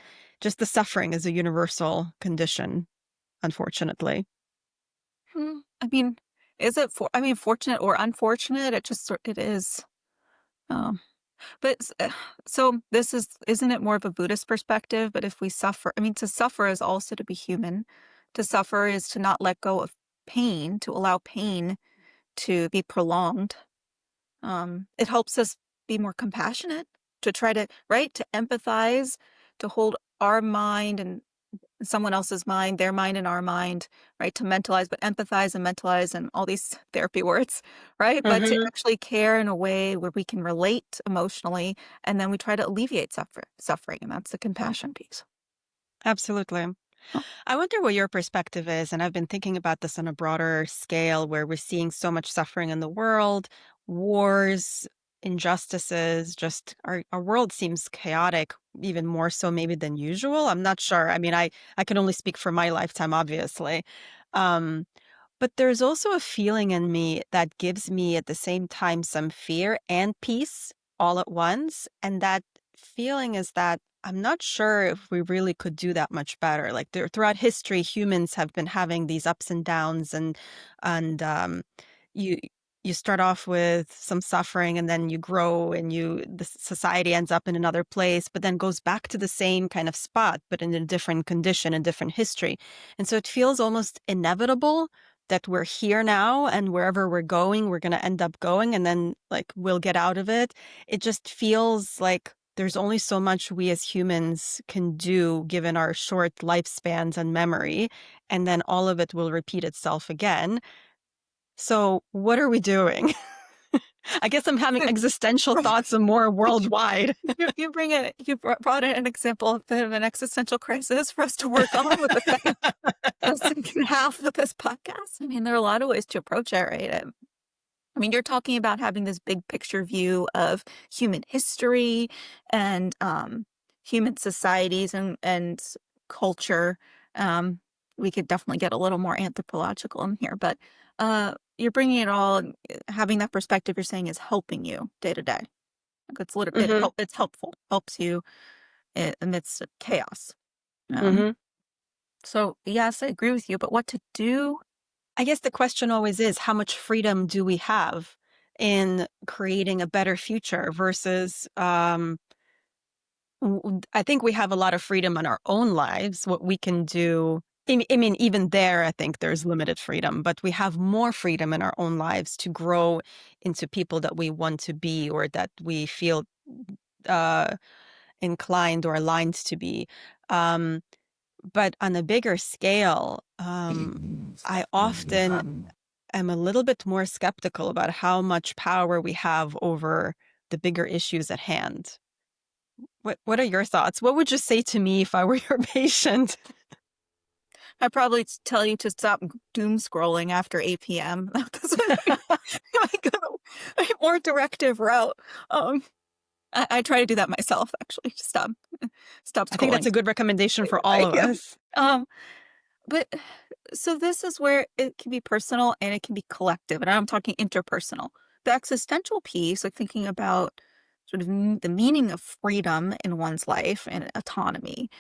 Just the suffering is a universal condition, unfortunately. I mean, is it for I mean, fortunate or unfortunate? It is. Um, but so this isn't it more of a Buddhist perspective? But if we suffer, I mean, to suffer is also to be human. To suffer is to not let go of pain, to allow pain to be prolonged. It helps us be more compassionate, to try to, right, to empathize, to hold our mind and someone else's mind, their mind and our mind, right? To mentalize, but empathize and mentalize and all these therapy words, right? But to Hmm. actually care in a way where we can relate emotionally, and then we try to alleviate suffering, and that's the compassion piece. Absolutely. Oh, I wonder what your perspective is, and I've been thinking about this on a broader scale where we're seeing so much suffering in the world, wars, injustices, just our world seems chaotic, even more so maybe than usual. I'm not sure. I mean, I can only speak for my lifetime, obviously. Um, but there's also a feeling in me that gives me at the same time some fear and peace all at once. And that feeling is that I'm not sure if we really could do that much better. Like throughout history, humans have been having these ups and downs, and you you start off with some suffering, and then you grow, and the society ends up in another place, but then goes back to the same kind of spot, but in a different condition, a different history. And so it feels almost inevitable that we're here now, and wherever we're going, we're going to end up going, and then like we'll get out of it. It just feels like there's only so much we as humans can do given our short lifespans and memory, and then all of it will repeat itself again. So, what are we doing? I guess I'm having existential right. thoughts and more worldwide. You brought in an example of an existential crisis for us to work on with the second half of this podcast. I mean, there are a lot of ways to approach it, right? I mean, you're talking about having this big picture view of human history and human societies and culture. Um, we could definitely get a little more anthropological in here, but you're bringing it all. Having that perspective, you're saying is helping you day to day. Like it's literally Hmm. it's helpful, helps you amidst chaos. Um, Hmm. so yes, I agree with you, but what to do? I guess the question always is, how much freedom do we have in creating a better future versus, I think we have a lot of freedom in our own lives, what we can do. I mean, even there, I think there's limited freedom, but we have more freedom in our own lives to grow into people that we want to be or that we feel uh, inclined or aligned to be. Um, but on a bigger scale, I often am a little bit more skeptical about how much power we have over the bigger issues at hand. What are your thoughts? What would you say to me if I were your patient? I'd probably tell you to stop doom scrolling after 8 p.m. That's like a more directive route. Um, I try to do that myself, actually. Just stop I think that's scrolling. a good recommendation for all of Yeah. us. Um, but so this is where it can be personal and it can be collective, and I'm talking interpersonal. The existential piece, like thinking about sort of the meaning of freedom in one's life and autonomy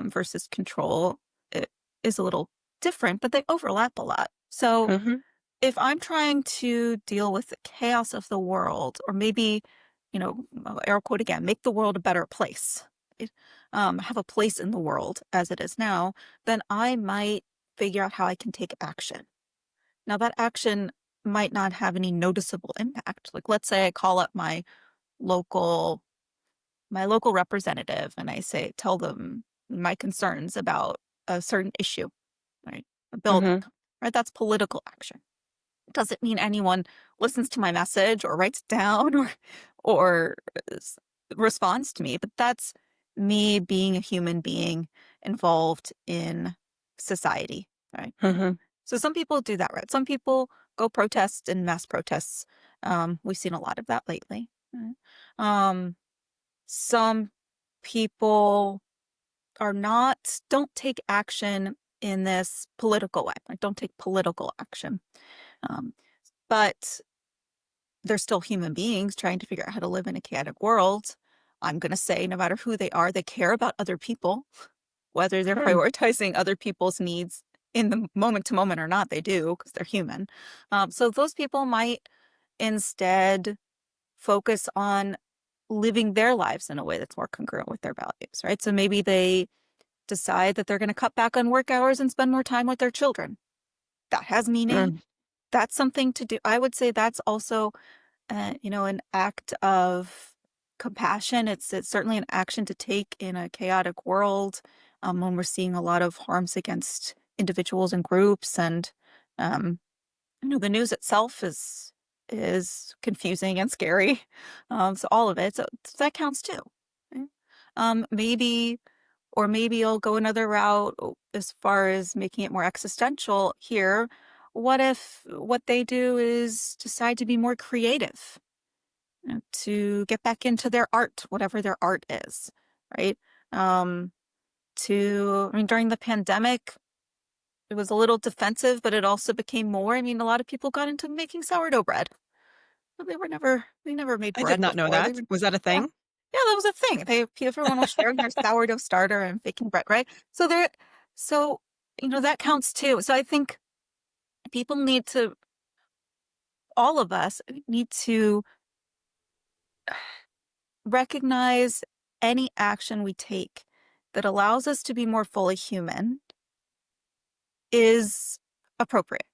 versus control, it is a little different, but they overlap a lot. So Hmm. if I'm trying to deal with the chaos of the world, or maybe, air quote again, make the world a better place, it, have a place in the world as it is now, then I might figure out how I can take action. Now, that action might not have any noticeable impact. Like, let's say I call up local my local representative and tell them my concerns about a certain issue, right? A bill that Hmm. comes, right? That's political action. Doesn't mean anyone listens to my message or writes it down or s- responds to me, but that's me being a human being involved in society, right? Hmm. So some people do that, right? Some people go protest in mass protests. We've seen a lot of that lately. Right? Um, some people don't take action in this political way, like don't take political action. Um, but they're still human beings trying to figure out how to live in a chaotic world. I'm going to say, no matter who they are, they care about other people, whether they're Hmm. prioritizing other people's needs in the moment to moment or not, they do because they're human. So those people might instead focus on living their lives in a way that's more congruent with their values, right? So maybe they decide that they're going to cut back on work hours and spend more time with their children. That has meaning. Hmm. That's something to do. I would say that's also an act of compassion. It's certainly an action to take in a chaotic world when we're seeing a lot of harms against individuals and groups, and um, the news itself is confusing and scary. So all of it, so that counts too. Right? Maybe or maybe I'll go another route as far as making it more existential here. What if what they do is decide to be more creative? To get back into their art, whatever their art is, right? Um, I mean, during the pandemic, it was a little defensive, but it also became more. I mean, a lot of people got into making sourdough bread. But they never made I did bread not know before. that. Was that a Yeah, thing? yeah, that was a thing. Everyone was sharing their sourdough starter and baking bread, right? So that counts too. So I think people all of us need to recognize any action we take that allows us to be more fully human is appropriate,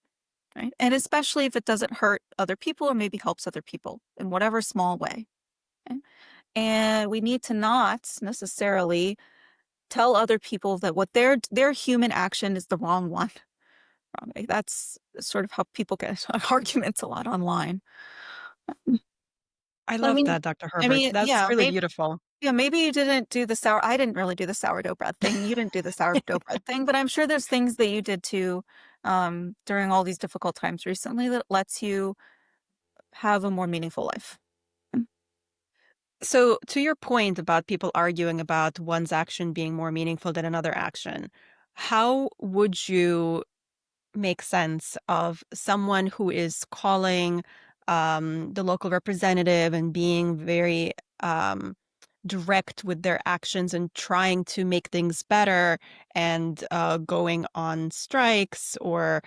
right? And especially if it doesn't hurt other people or maybe helps other people in whatever small way. Okay? And we need to not necessarily tell other people that what their human action is the wrong one. Wrong. That's sort of how people get arguments a lot online. I So I love mean, that, Dr. Herbert. That's yeah, really maybe beautiful. Yeah, maybe you didn't do I didn't really do the sourdough bread thing. You didn't do the sourdough bread thing, but I'm sure there's things that you did too, during all these difficult times recently that lets you have a more meaningful life. Mm. So, to your point about people arguing about one's action being more meaningful than another action, how would you make sense of someone who is calling the local representative and being very direct with their actions and trying to make things better and going on strikes or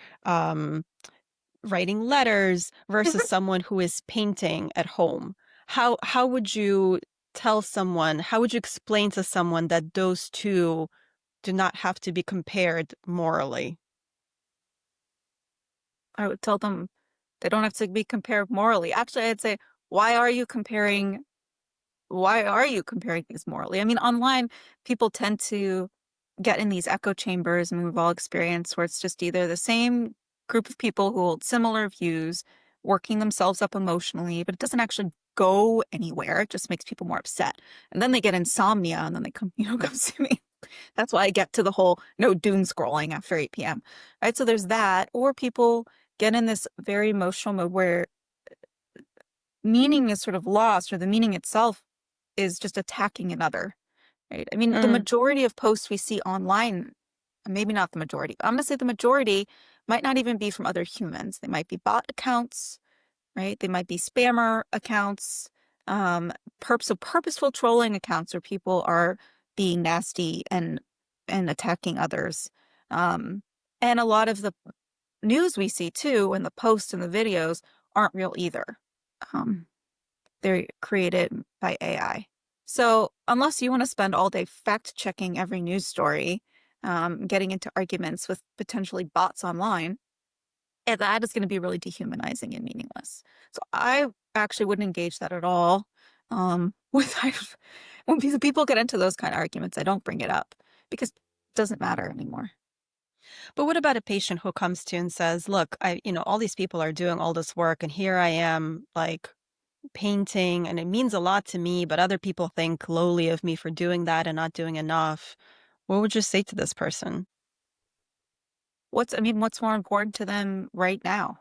writing letters versus someone who is painting at home. How would you tell someone, how would you explain to someone that those two do not have to be compared morally? I would tell them they don't have to be compared morally. Actually, I'd say, why are you comparing? Why are you comparing things morally? I mean, online, people tend to get in these echo chambers, and we've all experienced where it's just either the same group of people who hold similar views, working themselves up emotionally, but it doesn't actually go anywhere. It just makes people more upset. And then they get insomnia and then they come, come see me. That's why I get to the whole no doom scrolling after 8 p.m. Right. So there's that. Or people get in this very emotional mode where meaning is sort of lost, or the meaning itself is just attacking another. Right. I mean, the Mm, majority of posts we see online, maybe not the majority, but I'm going to say the majority might not even be from other humans. They might be bot accounts, right? They might be spammer accounts, purposeful trolling accounts where people are being nasty and attacking others. Um, and a lot of the news we see too, and the posts and the videos aren't real either. Um, they're created by AI. So unless you want to spend all day fact checking every news story, getting into arguments with potentially bots online, and that is going to be really dehumanizing and meaningless. So I actually wouldn't engage that at all. With when people get into those kind of arguments, I don't bring it up because it doesn't matter anymore. but what about a patient who comes to you and says, "Look, all these people are doing all this work, and here I am, like painting, and it means a lot to me, but other people think lowly of me for doing that and not doing enough." What would you say to this person? What's more important to them right now?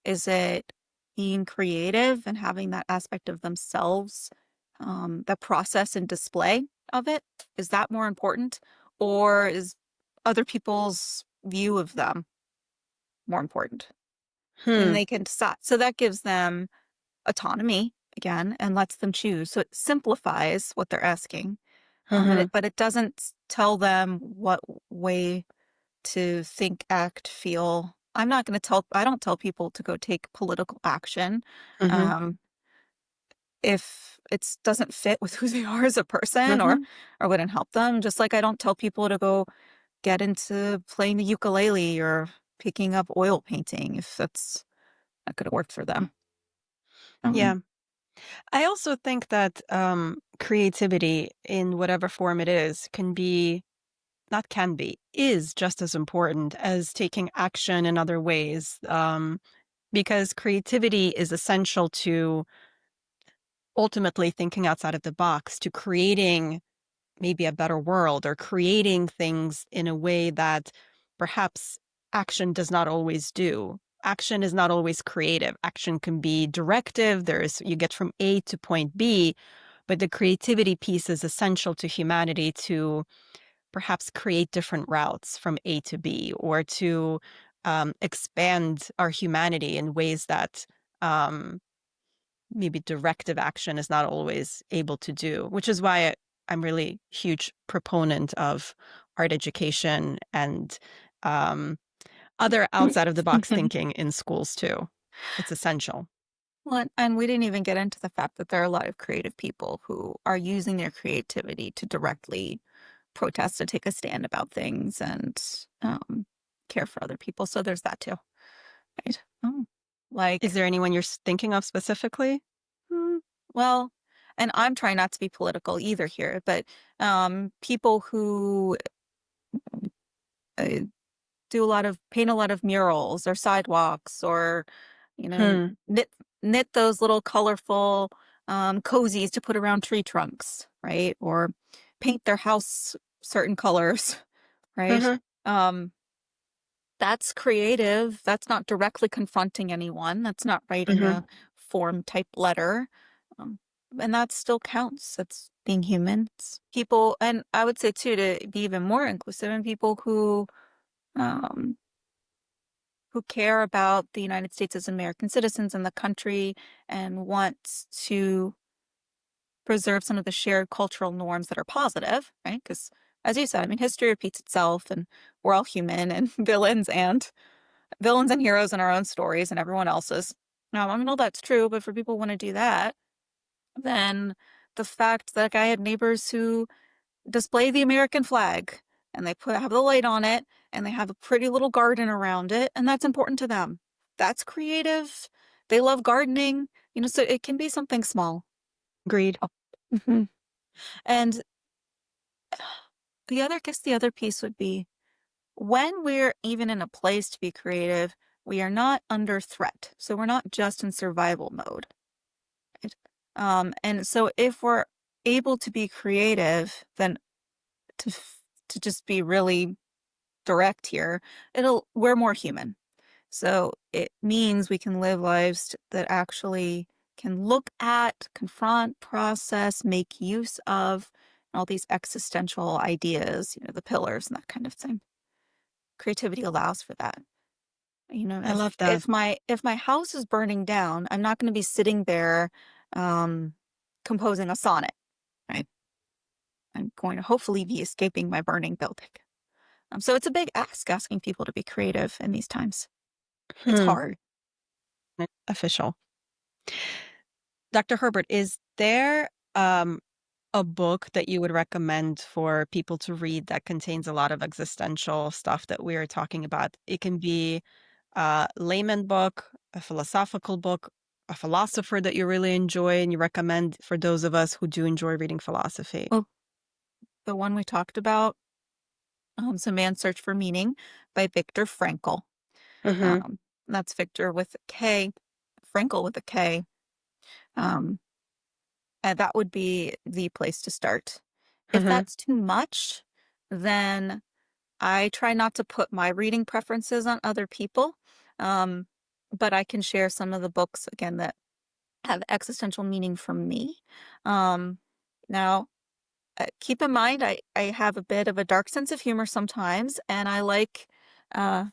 Is it being creative and having that aspect of themselves, the process and display of it? Is that more important? Or is other people's view of them more important? And Hmm. they can decide. So that gives them autonomy again and lets them choose. So it simplifies what they're asking. Mm-hmm. But it doesn't tell them what way to think, act, feel. I don't tell people to go take political action. Mm-hmm. Um, if it doesn't fit with who they are as a person, Mm-hmm. or wouldn't help them, just like I don't tell people to go get into playing the ukulele or picking up oil painting if that's not going to work for them. Yeah. Um, I also think that creativity in whatever form it is can be, not can be, is just as important as taking action in other ways. Because creativity is essential to ultimately thinking outside of the box, to creating maybe a better world or creating things in a way that perhaps action does not always do. Action is not always creative. Action can be directive. You get from A to point B, but the creativity piece is essential to humanity to perhaps create different routes from A to B or to expand our humanity in ways that maybe directive action is not always able to do, which is why I'm really huge proponent of art education and um, other outside of the box thinking in schools too. It's essential. well, and we didn't even get into the fact that there are a lot of creative people who are using their creativity to directly protest to take a stand about things and care for other people. So there's that too, right? Is Like, there anyone you're thinking of specifically? hmm, well, and I'm trying not to be political either here, but people who uh, paint a lot of murals or sidewalks, or you know Hmm. knit those little colorful cozies to put around tree trunks, right? Or paint their house certain colors, right? Hmm. um that's creative. That's not directly confronting anyone. That's not writing Hmm. a form type letter. Um, and that still counts. That's being human. It's people, and I would say too, to be even more inclusive, in people um, who care about the United States as American citizens and the country and want to preserve some of the shared cultural norms that are positive, right? Because as you said, I mean, history repeats itself, and we're all human and villains and heroes in our own stories and everyone else's. Now, I know that's true, but for people who want to do that, then the fact that I had neighbors who display the American flag and they have the light on it and they have a pretty little garden around it, and that's important to them. That's creative. They love gardening, so it can be something small. Agreed. Oh. Mhm. And I guess the other piece would be when we're even in a place to be creative, we are not under threat. So we're not just in survival mode. Right? And so if we're able to be creative, then to to just be really direct here, we're more human. So it means we can live lives that actually can look at, confront, process, make use of all these existential ideas, the pillars and that kind of thing. Creativity allows for that. I If love that. if my if my house is burning down, I'm not going to be sitting there um, composing a sonnet, right? I'm going to hopefully be escaping my burning building. So it's a big ask asking people to be creative in these times. It's Hmm. hard. Official. Dr. Herbert, is there a book that you would recommend for people to read that contains a lot of existential stuff that we are talking about? It can be a layman book, a philosophical book, a philosopher that you really enjoy and you recommend for those of us who do enjoy reading philosophy. Well, the one we talked about, so Man's Search for Meaning by Viktor Frankl. Mm-hmm. Um, that's Victor with a K, Frankl with a K. Um, and that would be the place to start. If Mm-hmm. that's too much, then I try not to put my reading preferences on other people. Um, but I can share some of the books again that have existential meaning for me. Um, now, keep in mind, I have a bit of a dark sense of humor sometimes, and uh,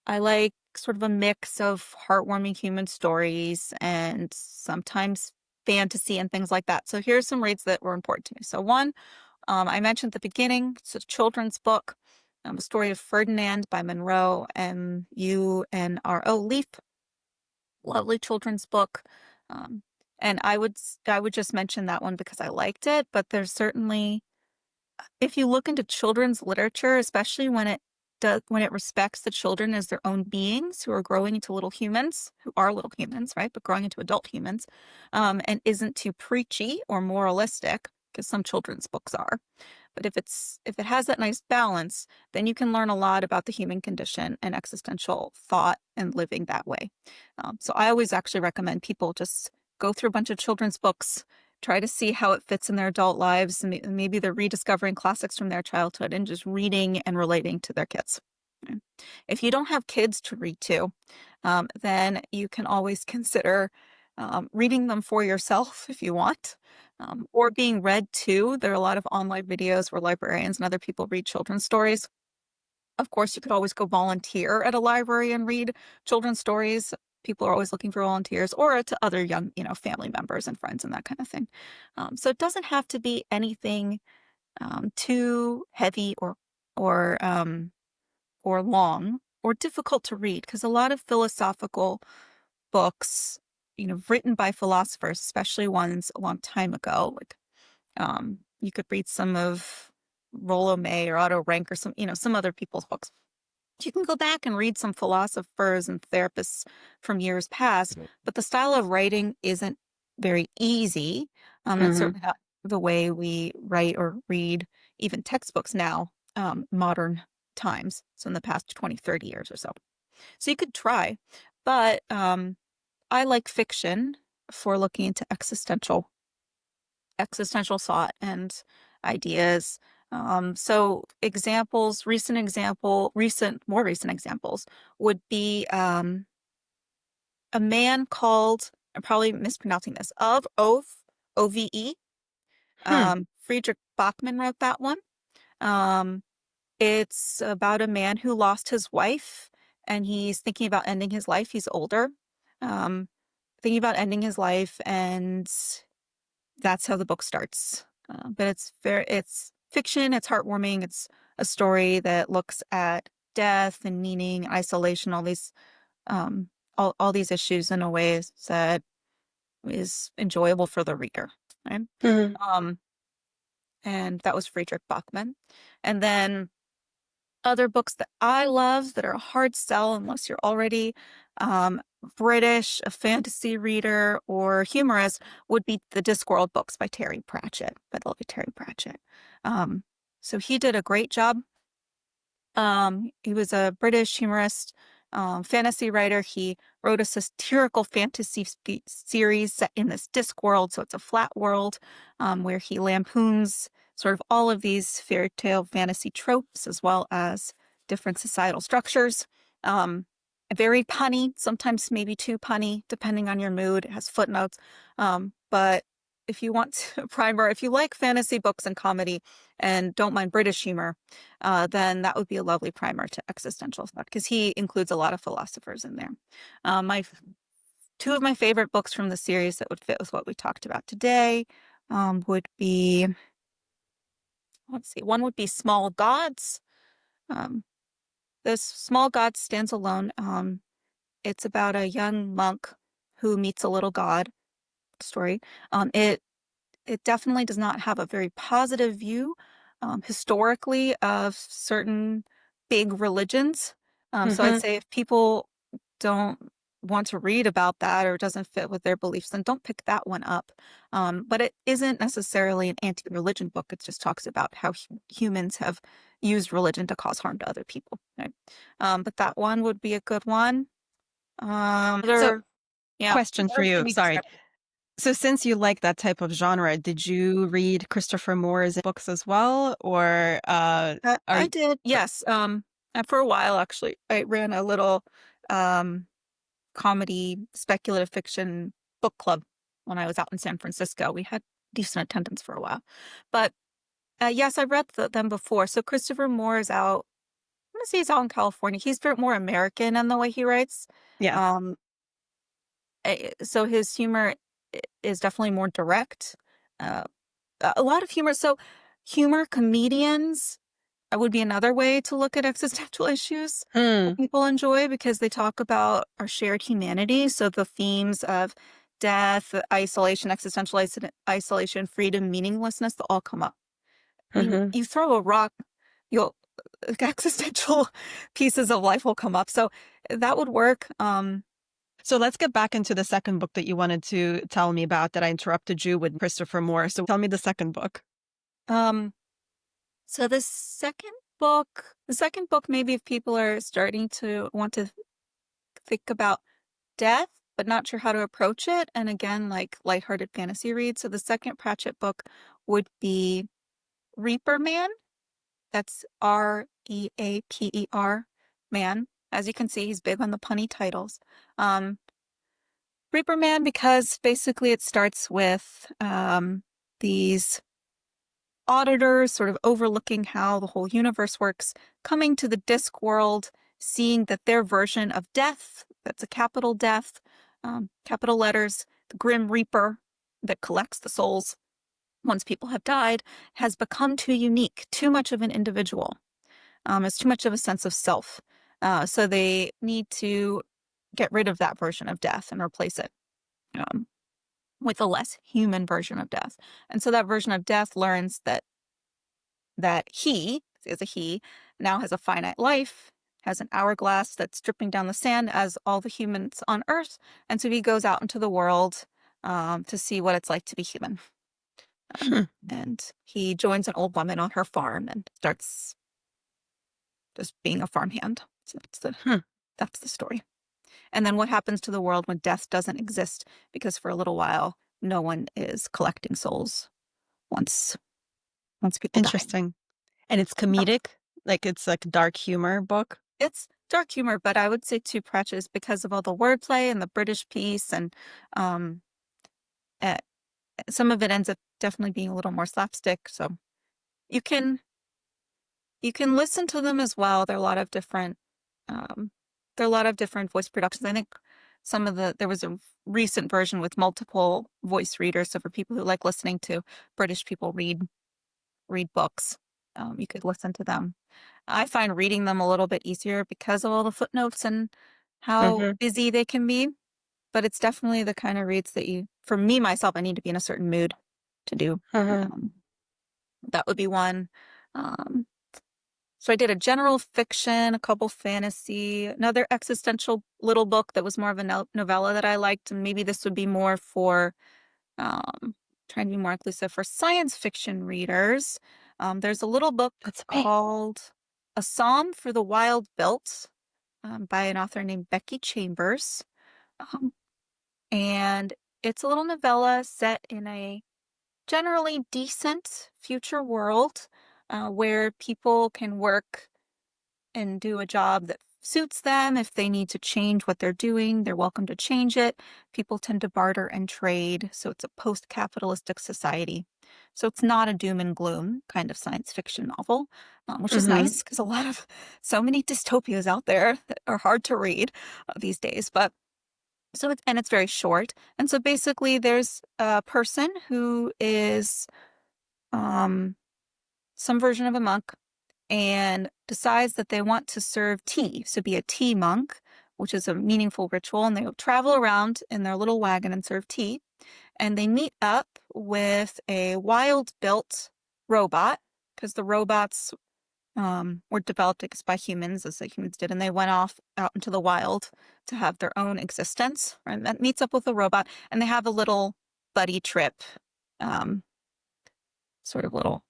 I like sort of a mix of heartwarming human stories and sometimes fantasy and things like that. So here's some reads that were important to me. So one, I mentioned at the beginning, it's a children's book, a story of Ferdinand by Monroe and Munro Leaf. Lovely children's book. Um, and I would just mention that one because I liked it, but there's certainly, if you look into children's literature, especially when it respects the children as their own beings who are growing into little humans, who are little humans, right, but growing into adult humans, and isn't too preachy or moralistic, because some children's books are. But if it has that nice balance, then you can learn a lot about the human condition and existential thought and living that way. So I always actually recommend people just go through a bunch of children's books, try to see how it fits in their adult lives, and maybe they're rediscovering classics from their childhood and just reading and relating to their kids. Okay. If you don't have kids to read to, then you can always consider reading them for yourself if you want, or being read to. There are a lot of online videos where librarians and other people read children's stories. Of course, you could always go volunteer at a library and read children's stories. People are always looking for volunteers, or to other young, family members and friends and that kind of thing. So it doesn't have to be anything too heavy or or long or difficult to read, because a lot of philosophical books, written by philosophers, especially ones a long time ago, like you could read some of Rollo May or Otto Rank or some other people's books. You can go back and read some philosophers and therapists from years past, but the style of writing isn't very easy. That's Mm-hmm. certainly not the way we write or read even textbooks now, modern times. So in the past 20, 30 years or so. So you could try, but I like fiction for looking into existential thought and ideas. So more recent examples would be a man called, I'm probably mispronouncing this, Ove. Hmm. Friedrich Bachmann wrote that one. Um, it's about a man who lost his wife and he's thinking about ending his life. He's older, um, thinking about ending his life, and that's how the book starts. But it's fiction, it's heartwarming, it's a story that looks at death and meaning, isolation, um, all these issues in a way that is enjoyable for the reader. Right? Mhm. Um, and that was Friedrich Bachmann. And then other books that I love that are a hard sell unless you're already um, British, a fantasy reader, or humorist would be the Discworld books by Terry Pratchett, by the late Terry Pratchett. Um, so he did a great job. He was a British humorist, fantasy writer. He wrote a satirical fantasy series set in this Discworld, so it's a flat world where he lampoons sort of all of these fairy tale fantasy tropes as well as different societal structures. Um, Very punny, sometimes maybe too punny, depending on your mood. It has footnotes. But if you want a primer, if you like fantasy books and comedy and don't mind British humor, then that would be a lovely primer to existential thought because he includes a lot of philosophers in there. My two of my favorite books from the series that would fit with what we talked about today would be, let's see, one would be Small Gods. Um, this Small Gods stands alone. It's about a young monk who meets a little god story. It definitely does not have a very positive view historically of certain big religions. So I'd Mhm. say if people don't want to read about that or doesn't fit with their beliefs, then don't pick that one up. But it isn't necessarily an anti-religion book. It just talks about how humans have used religion to cause harm to other people. Right? But that one would be a good one. So, Yeah, question for other you. maybe Sorry. So, since you like that type of genre, did you read Christopher Moore's books as well, or are I you? did, yes. For a while, actually, I ran a little um, comedy speculative fiction book club when I was out in San Francisco. We had decent attendance for a while. But yes, I read them before. So Christopher Moore is out, I'm going to say he's out in California. He's very more American in the way he writes. Yeah. Um, so his humor is definitely more direct. Uh, a lot of humor. So humor comedians would be another way to look at existential issues that Hmm. people enjoy because they talk about our shared humanity. So the themes of death, isolation, existential isolation, freedom, meaninglessness, they'll all come up. I mean, Hmm. you throw a rock, you'll existential pieces of life will come up. So that would work. So let's get back into the second book that you wanted to tell me about that I interrupted you with Christopher Moore. So tell me the second book. Um, so the second book, maybe if people are starting to want to think about death, but not sure how to approach it. And again, like lighthearted fantasy read. So the second Pratchett book would be Reaper Man. That's Reaper Man. As you can see, he's big on the punny titles. Um, Reaper Man, because basically it starts with these auditors sort of overlooking how the whole universe works, coming to the disc world, seeing that their version of death, that's a capital death, capital letters, the Grim Reaper that collects the souls once people have died, has become too unique, too much of an individual. It's too much of a sense of self. So they need to get rid of that version of death and replace it um, with a less human version of death. And so that version of death learns that he, is a he, now has a finite life, has an hourglass that's dripping down the sand as all the humans on Earth. And so he goes out into the world to see what it's like to be human. Hmm. And he joins an old woman on her farm and starts just being a farmhand. So Hmm. that's the story. And then what happens to the world when death doesn't exist? Because for a little while, no one is collecting souls once people die. Interesting. And it's comedic, like it's like dark humor book. It's dark humor, but I would say too Pratchett is because of all the wordplay and the British piece, and um, uh, some of it ends up definitely being a little more slapstick. So you can listen to them as well. There are a lot of different voice productions. I think there was a recent version with multiple voice readers. So for people who like listening to British people read books, you could listen to them. I find reading them a little bit easier because of all the footnotes and how Mm-hmm. busy they can be. But it's definitely the kind of reads that for me, myself, I need to be in a certain mood to do. Mm-hmm. Um, that would be one. Um, so I did a general fiction, a couple fantasy, another existential little book that was more of a novella that I liked. And maybe this would be more for um, trying to be more inclusive for science fiction readers. There's a little book That's me. called A Psalm for the Wild Built by an author named Becky Chambers. Um, and it's a little novella set in a generally decent future world where people can work and do a job that suits them. If they need to change what they're doing, they're welcome to change it. People tend to barter and trade. So it's a post-capitalistic society. So it's not a doom and gloom kind of science fiction novel, which is Mm-hmm. nice because so many dystopias out there that are hard to read these days. But it's very short. And so basically there's a person who is um, some version of a monk and decides that they want to serve tea. So be a tea monk, which is a meaningful ritual. And they travel around in their little wagon and serve tea. And they meet up with a wild built robot because the robots were developed, I guess, by humans as the humans did. And they went off out into the wild to have their own existence. And that meets up with a robot and they have a little buddy trip um, sort of little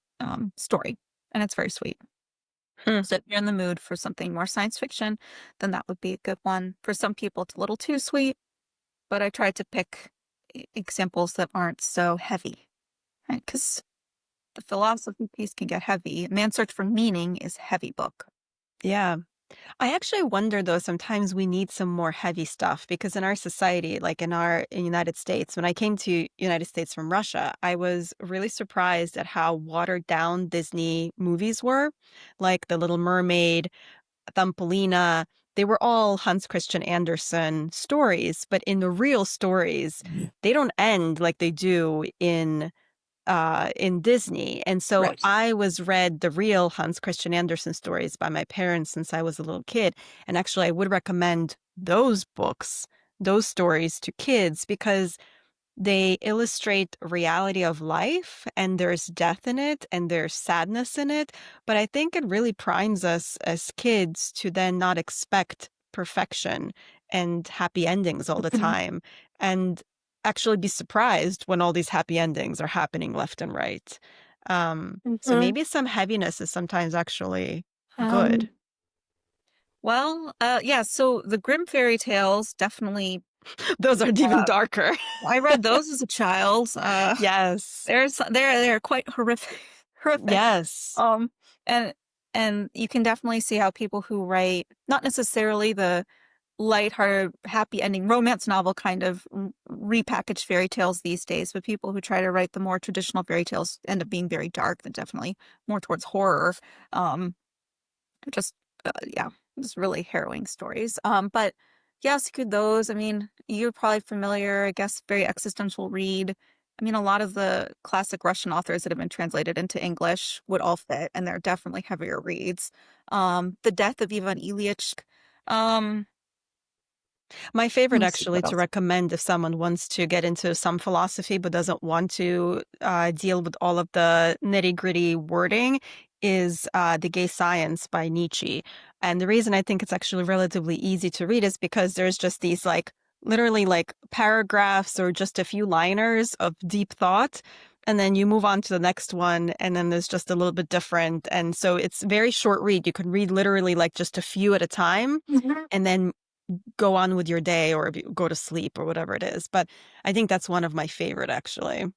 story. And it's very sweet. Hmm. So if you're in the mood for something more science fiction, then that would be a good one. For some people, it's a little too sweet, but I tried to pick examples that aren't so heavy, right? Because the philosophy piece can get heavy. Man's Search for Meaning is a heavy book. Yeah. I actually wonder though, sometimes we need some more heavy stuff because in our society, like in United States, when I came to United States from Russia, I was really surprised at how watered down Disney movies were, like The Little Mermaid, Thumbelina. They were all Hans Christian Andersen stories, but in the real stories, they don't end like they do in Disney. And so Right. I was read the real Hans Christian Andersen stories by my parents since I was a little kid. And actually, I would recommend those books, those stories to kids because they illustrate reality of life and there's death in it and there's sadness in it. But I think it really primes us as kids to then not expect perfection and happy endings all the time and actually be surprised when all these happy endings are happening left and right. So Mhm. maybe some heaviness is sometimes actually good. Um, yeah, so the Grimm fairy tales definitely, Those are even uh, darker. I read those as a child. Yes. They're quite horrific, horrific. Yes. Um, and you can definitely see how people who write not necessarily the lighthearted, happy ending romance novel kind of repackaged fairy tales these days, but people who try to write the more traditional fairy tales end up being very dark. They're definitely more towards horror. Um, just yeah, just really harrowing stories. But yes, could those. I mean, you're probably familiar, I guess, very existential read. I mean, a lot of the classic Russian authors that have been translated into English would all fit, and they're definitely heavier reads. The Death of Ivan Ilyich. Um, My let favorite, me see actually, what to else. recommend if someone wants to get into some philosophy but doesn't want to deal with all of the nitty-gritty wording is The Gay Science by Nietzsche. And the reason I think it's actually relatively easy to read is because there's just these like literally like paragraphs or just a few liners of deep thought. And then you move on to the next one, and then there's just a little bit different. And so it's very short read. You can read literally like just a few at a time Mhm. and then go on with your day or go to sleep or whatever it is. But I think that's one of my favorite, actually. I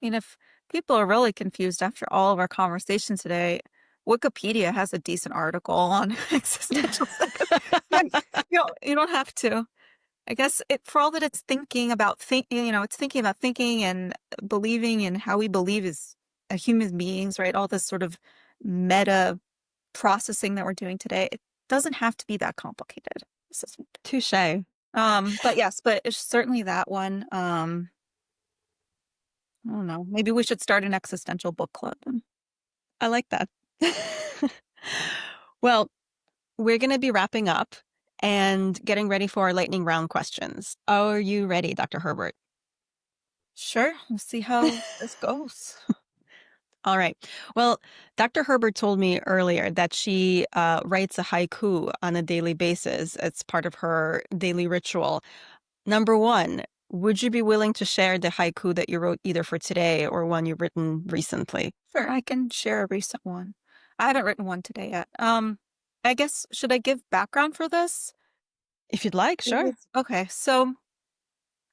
mean, if people are really confused after all of our conversations today, Wikipedia has a decent article on existential psychotherapy. You don't have to. I guess for all that it's thinking about it's thinking about thinking and believing and how we believe as human beings, right? All this sort of meta processing that we're doing today, it doesn't have to be that complicated. This is Touche. But yes, but it's certainly that one. I don't know. Maybe we should start an existential book club. I like that. Well, we're going to be wrapping up and getting ready for our lightning round questions. Are you ready, Dr. Herbert? Sure, we'll see how this goes. All right. Well, Dr. Herbert told me earlier that she writes a haiku on a daily basis. It's part of her daily ritual. Number one, would you be willing to share the haiku that you wrote either for today or one you've written recently? Sure, I can share a recent one. I haven't written one today yet. I guess should I give background for this? If you'd like, sure. Okay, so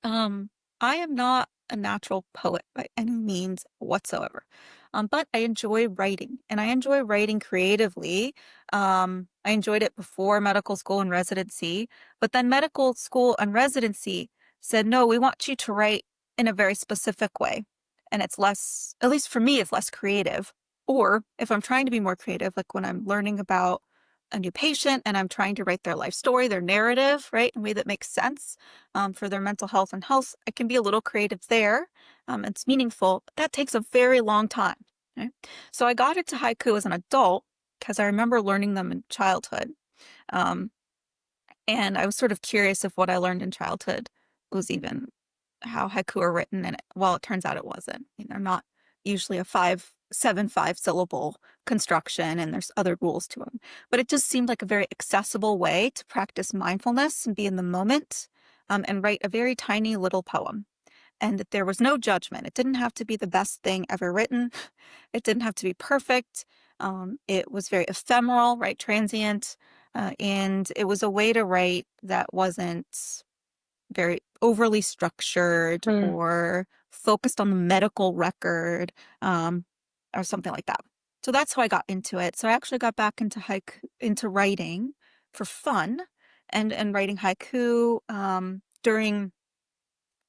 Um, I am not a natural poet by any means whatsoever. But I enjoy writing and I enjoy writing creatively. I enjoyed it before medical school and residency, but then medical school and residency said, no, we want you to write in a very specific way. And it's less, at least for me, it's less creative. Or if I'm trying to be more creative, like when I'm learning about a new patient and I'm trying to write their life story, their narrative, right, in a way that makes sense for their mental health and health, I can be a little creative there. It's meaningful, but that takes a very long time. Right? So I got into haiku as an adult because I remember learning them in childhood. Um, and I was sort of curious if what I learned in childhood was even how haiku are written. And well, it turns out it wasn't. They're not usually a 5 syllable construction, and there's other rules to them. But it just seemed like a very accessible way to practice mindfulness and be in the moment, and write a very tiny little poem. And that there was no judgment. It didn't have to be the best thing ever written. It didn't have to be perfect. It was very ephemeral, right? Transient. And it was a way to write that wasn't very overly structured Hmm. or focused on the medical record, or something like that. So that's how I got into it. So I actually got back into writing for fun and writing haiku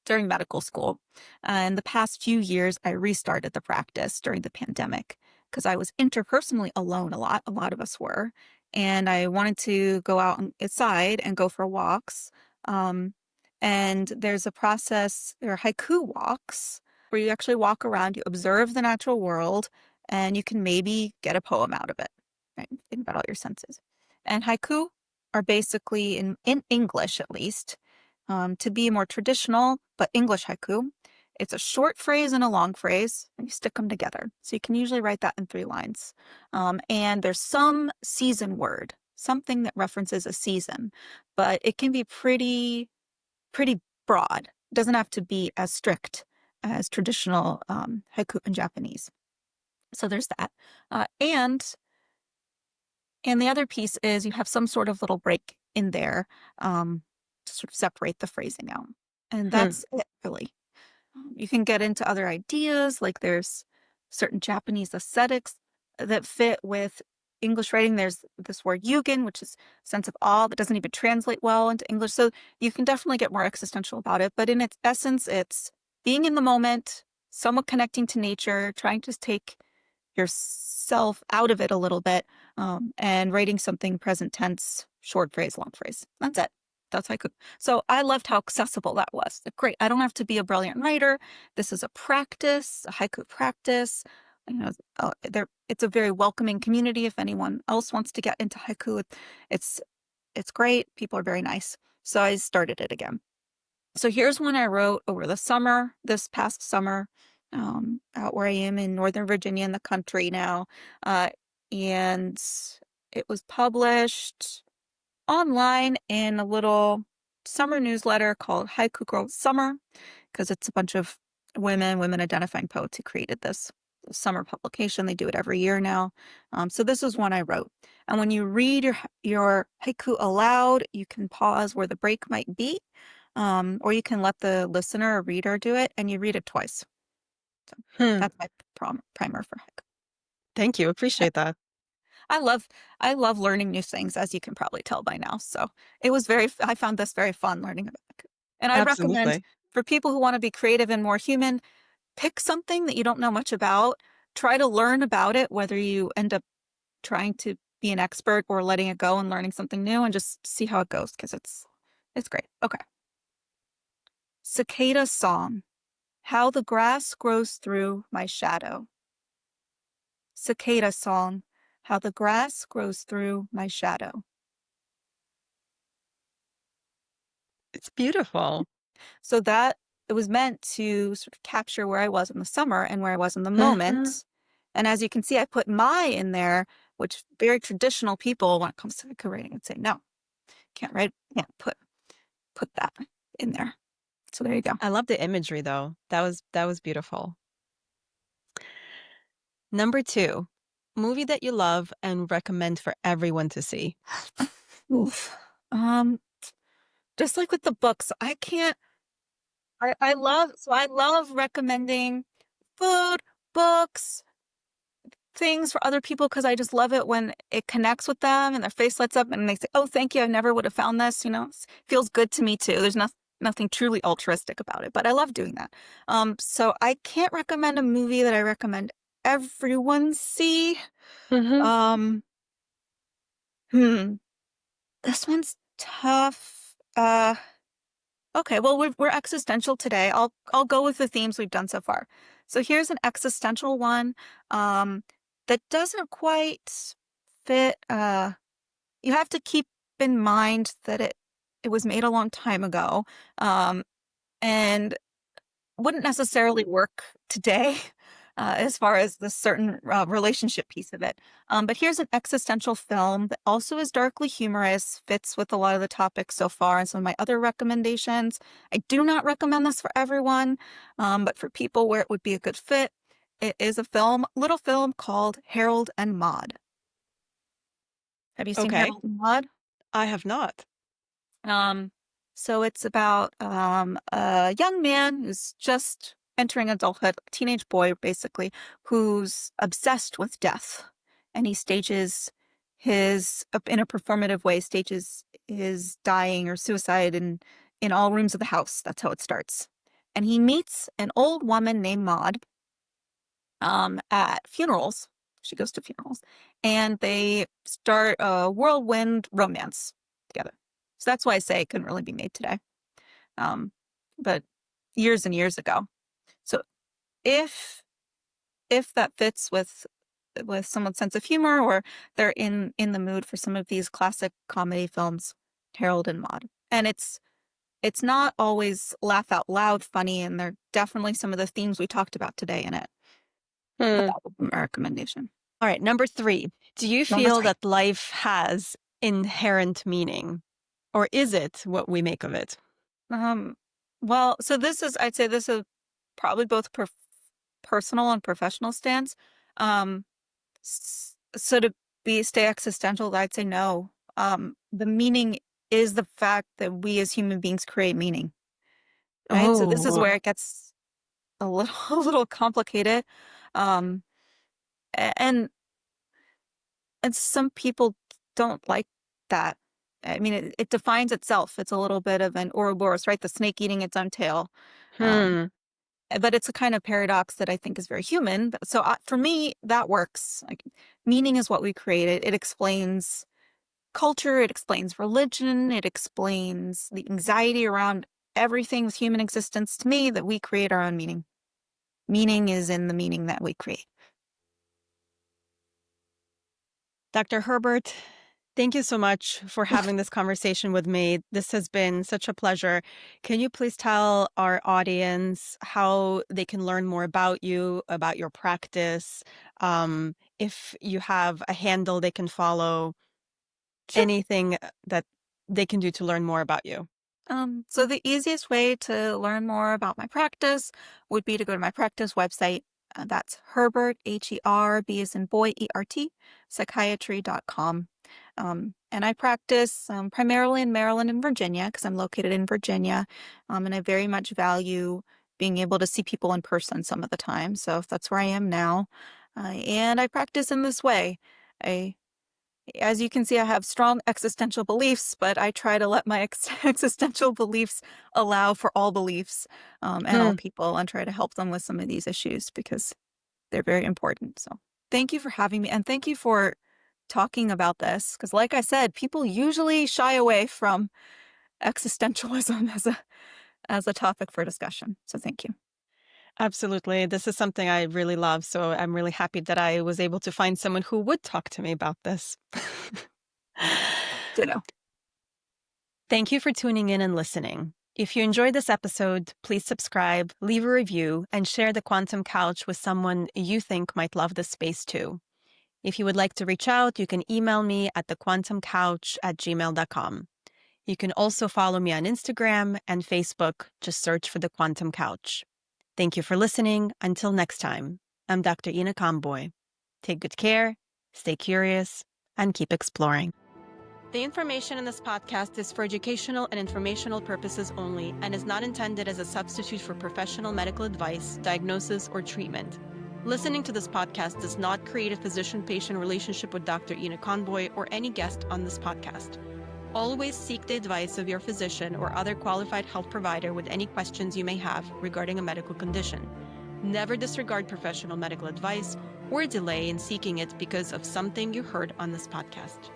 during medical school. In the past few years, I restarted the practice during the pandemic because I was interpersonally alone a lot. A lot of us were. And I wanted to go outside and go for walks. Um, and there's a process, there are haiku walks where you actually walk around, you observe the natural world, and you can maybe get a poem out of it. Right? Think about all your senses. And haiku are basically, in English at least, to be more traditional, but English haiku, it's a short phrase and a long phrase, and you stick them together. So you can usually write that in 3 lines. And there's some season word, something that references a season, but it can be pretty broad. It doesn't have to be as strict as traditional haiku in Japanese. So there's that. And the other piece is you have some sort of little break in there to sort of separate the phrasing out. And Hmm. that's it, really. You can get into other ideas, like there's certain Japanese aesthetics that fit with English writing. There's this word yugen, which is sense of awe that doesn't even translate well into English. So you can definitely get more existential about it. But in its essence, it's being in the moment, somewhat connecting to nature, trying to take yourself out of it a little bit, and writing something present tense, short phrase, long phrase. That's it. That's haiku. So I loved how accessible that was. Great. I don't have to be a brilliant writer. This is a practice, a haiku practice. It's a very welcoming community. If anyone else wants to get into haiku, it's it's great. People are very nice. So I started it again. So here's one I wrote over the summer, this past summer, out where I am in Northern Virginia in the country now. And it was published online in a little summer newsletter called Haiku Girl Summer, because it's a bunch of women identifying poets who created this summer publication. They do it every year now. So this is one I wrote. And when you read your haiku aloud, you can pause where the break might be, or you can let the listener or reader do it, and you read it twice. So Hmm. that's my primer for haiku. Thank you. Appreciate that. I love learning new things, as you can probably tell by now. So I found this very fun learning about haiku. And I'd recommend Absolutely. for people who want to be creative and more human, pick something that you don't know much about, try to learn about it, whether you end up trying to be an expert or letting it go and learning something new, and just see how it goes, because It's great. Okay. Cicada song, how the grass grows through my shadow. Cicada song, how the grass grows through my shadow. It's beautiful. So that it was meant to sort of capture where I was in the summer and where I was in the Mhm. moment. And as you can see, I put my in there, which very traditional people, when it comes to haiku writing, would say, no, can't put that in there. So there you go. I love the imagery though. That was beautiful. Number 2, movie that you love and recommend for everyone to see. Oof. Um, just like with the books, I can't. I love recommending food, books, things for other people because I just love it when it connects with them and their face lights up and they say, "Oh, thank you. I never would have found this." Feels good to me too. There's nothing truly altruistic about it, but I love doing that. So I can't recommend a movie that I recommend everyone see. Mhm. Um, hmm, this one's tough. Okay, well we're existential today. I'll go with the themes we've done so far. So here's an existential one um that doesn't quite fit. You have to keep in mind that it was made a long time ago. And wouldn't necessarily work today as far as the certain relationship piece of it. But here's an existential film that also is darkly humorous, fits with a lot of the topics so far and some of my other recommendations. I do not recommend this for everyone, but for people where it would be a good fit, it is a little film called Harold and Maude. Have you seen Okay. Harold and Maude? I have not. Um, so it's about a young man who's just entering adulthood, a teenage boy basically, who's obsessed with death. And he stages in a performative way, stages his dying or suicide in all rooms of the house. That's how it starts. And he meets an old woman named Maud at funerals. She goes to funerals, and they start a whirlwind romance together. So that's why I say it couldn't really be made today. Um, but years and years ago. So if that fits with someone's sense of humor, or they're in the mood for some of these classic comedy films, Harold and Maude. And it's not always laugh out loud funny, and there are definitely some of the themes we talked about today in it. But Hmm. that would be my recommendation. All right, number 3. Do you Number feel three. that life has inherent meaning, or is it what we make of it? Um, well, so I'd say this is probably both personal and professional stance. Um, so to stay existential, I'd say no. The meaning is the fact that we as human beings create meaning, right? So this is Oh. where it gets a little a little complicated. Um, and some people don't like that. I mean, it defines itself. It's a little bit of an Ouroboros, right? The snake eating its own tail. Um, Hmm. but it's a kind of paradox that I think is very human. So for me, that works. Like, meaning is what we create. It explains culture. It explains religion. It explains the anxiety around everything with human existence. To me, that we create our own meaning. Meaning is in the meaning that we create. Dr. Herbert, thank you so much for having this conversation with me. This has been such a pleasure. Can you please tell our audience how they can learn more about you, about your practice? If you have a handle they can follow, Sure. anything that they can do to learn more about you. So the easiest way to learn more about my practice would be to go to my practice website. That's Herbert, Herb as in boy, ERT, psychiatry.com. And I practice primarily in Maryland and Virginia because I'm located in Virginia. And I very much value being able to see people in person some of the time. So that's where I am now. And I practice in this way. As you can see, I have strong existential beliefs, but I try to let my existential beliefs allow for all beliefs and all Hmm. people, and try to help them with some of these issues because they're very important. So thank you for having me, and thank you for talking about this because, like I said, people usually shy away from existentialism as a topic for discussion. So thank you. Absolutely. This is something I really love. So I'm really happy that I was able to find someone who would talk to me about this. Ditto. Thank you for tuning in and listening. If you enjoyed this episode, please subscribe, leave a review, and share the Quantum Couch with someone you think might love this space too. If you would like to reach out, you can email me at thequantumcouch@gmail.com. You can also follow me on Instagram and Facebook. Just search for The Quantum Couch. Thank you for listening. Until next time, I'm Dr. Ina Conboy. Take good care, stay curious, and keep exploring. The information in this podcast is for educational and informational purposes only and is not intended as a substitute for professional medical advice, diagnosis, or treatment. Listening to this podcast does not create a physician-patient relationship with Dr. Ina Conboy or any guest on this podcast. Always seek the advice of your physician or other qualified health provider with any questions you may have regarding a medical condition. Never disregard professional medical advice or delay in seeking it because of something you heard on this podcast.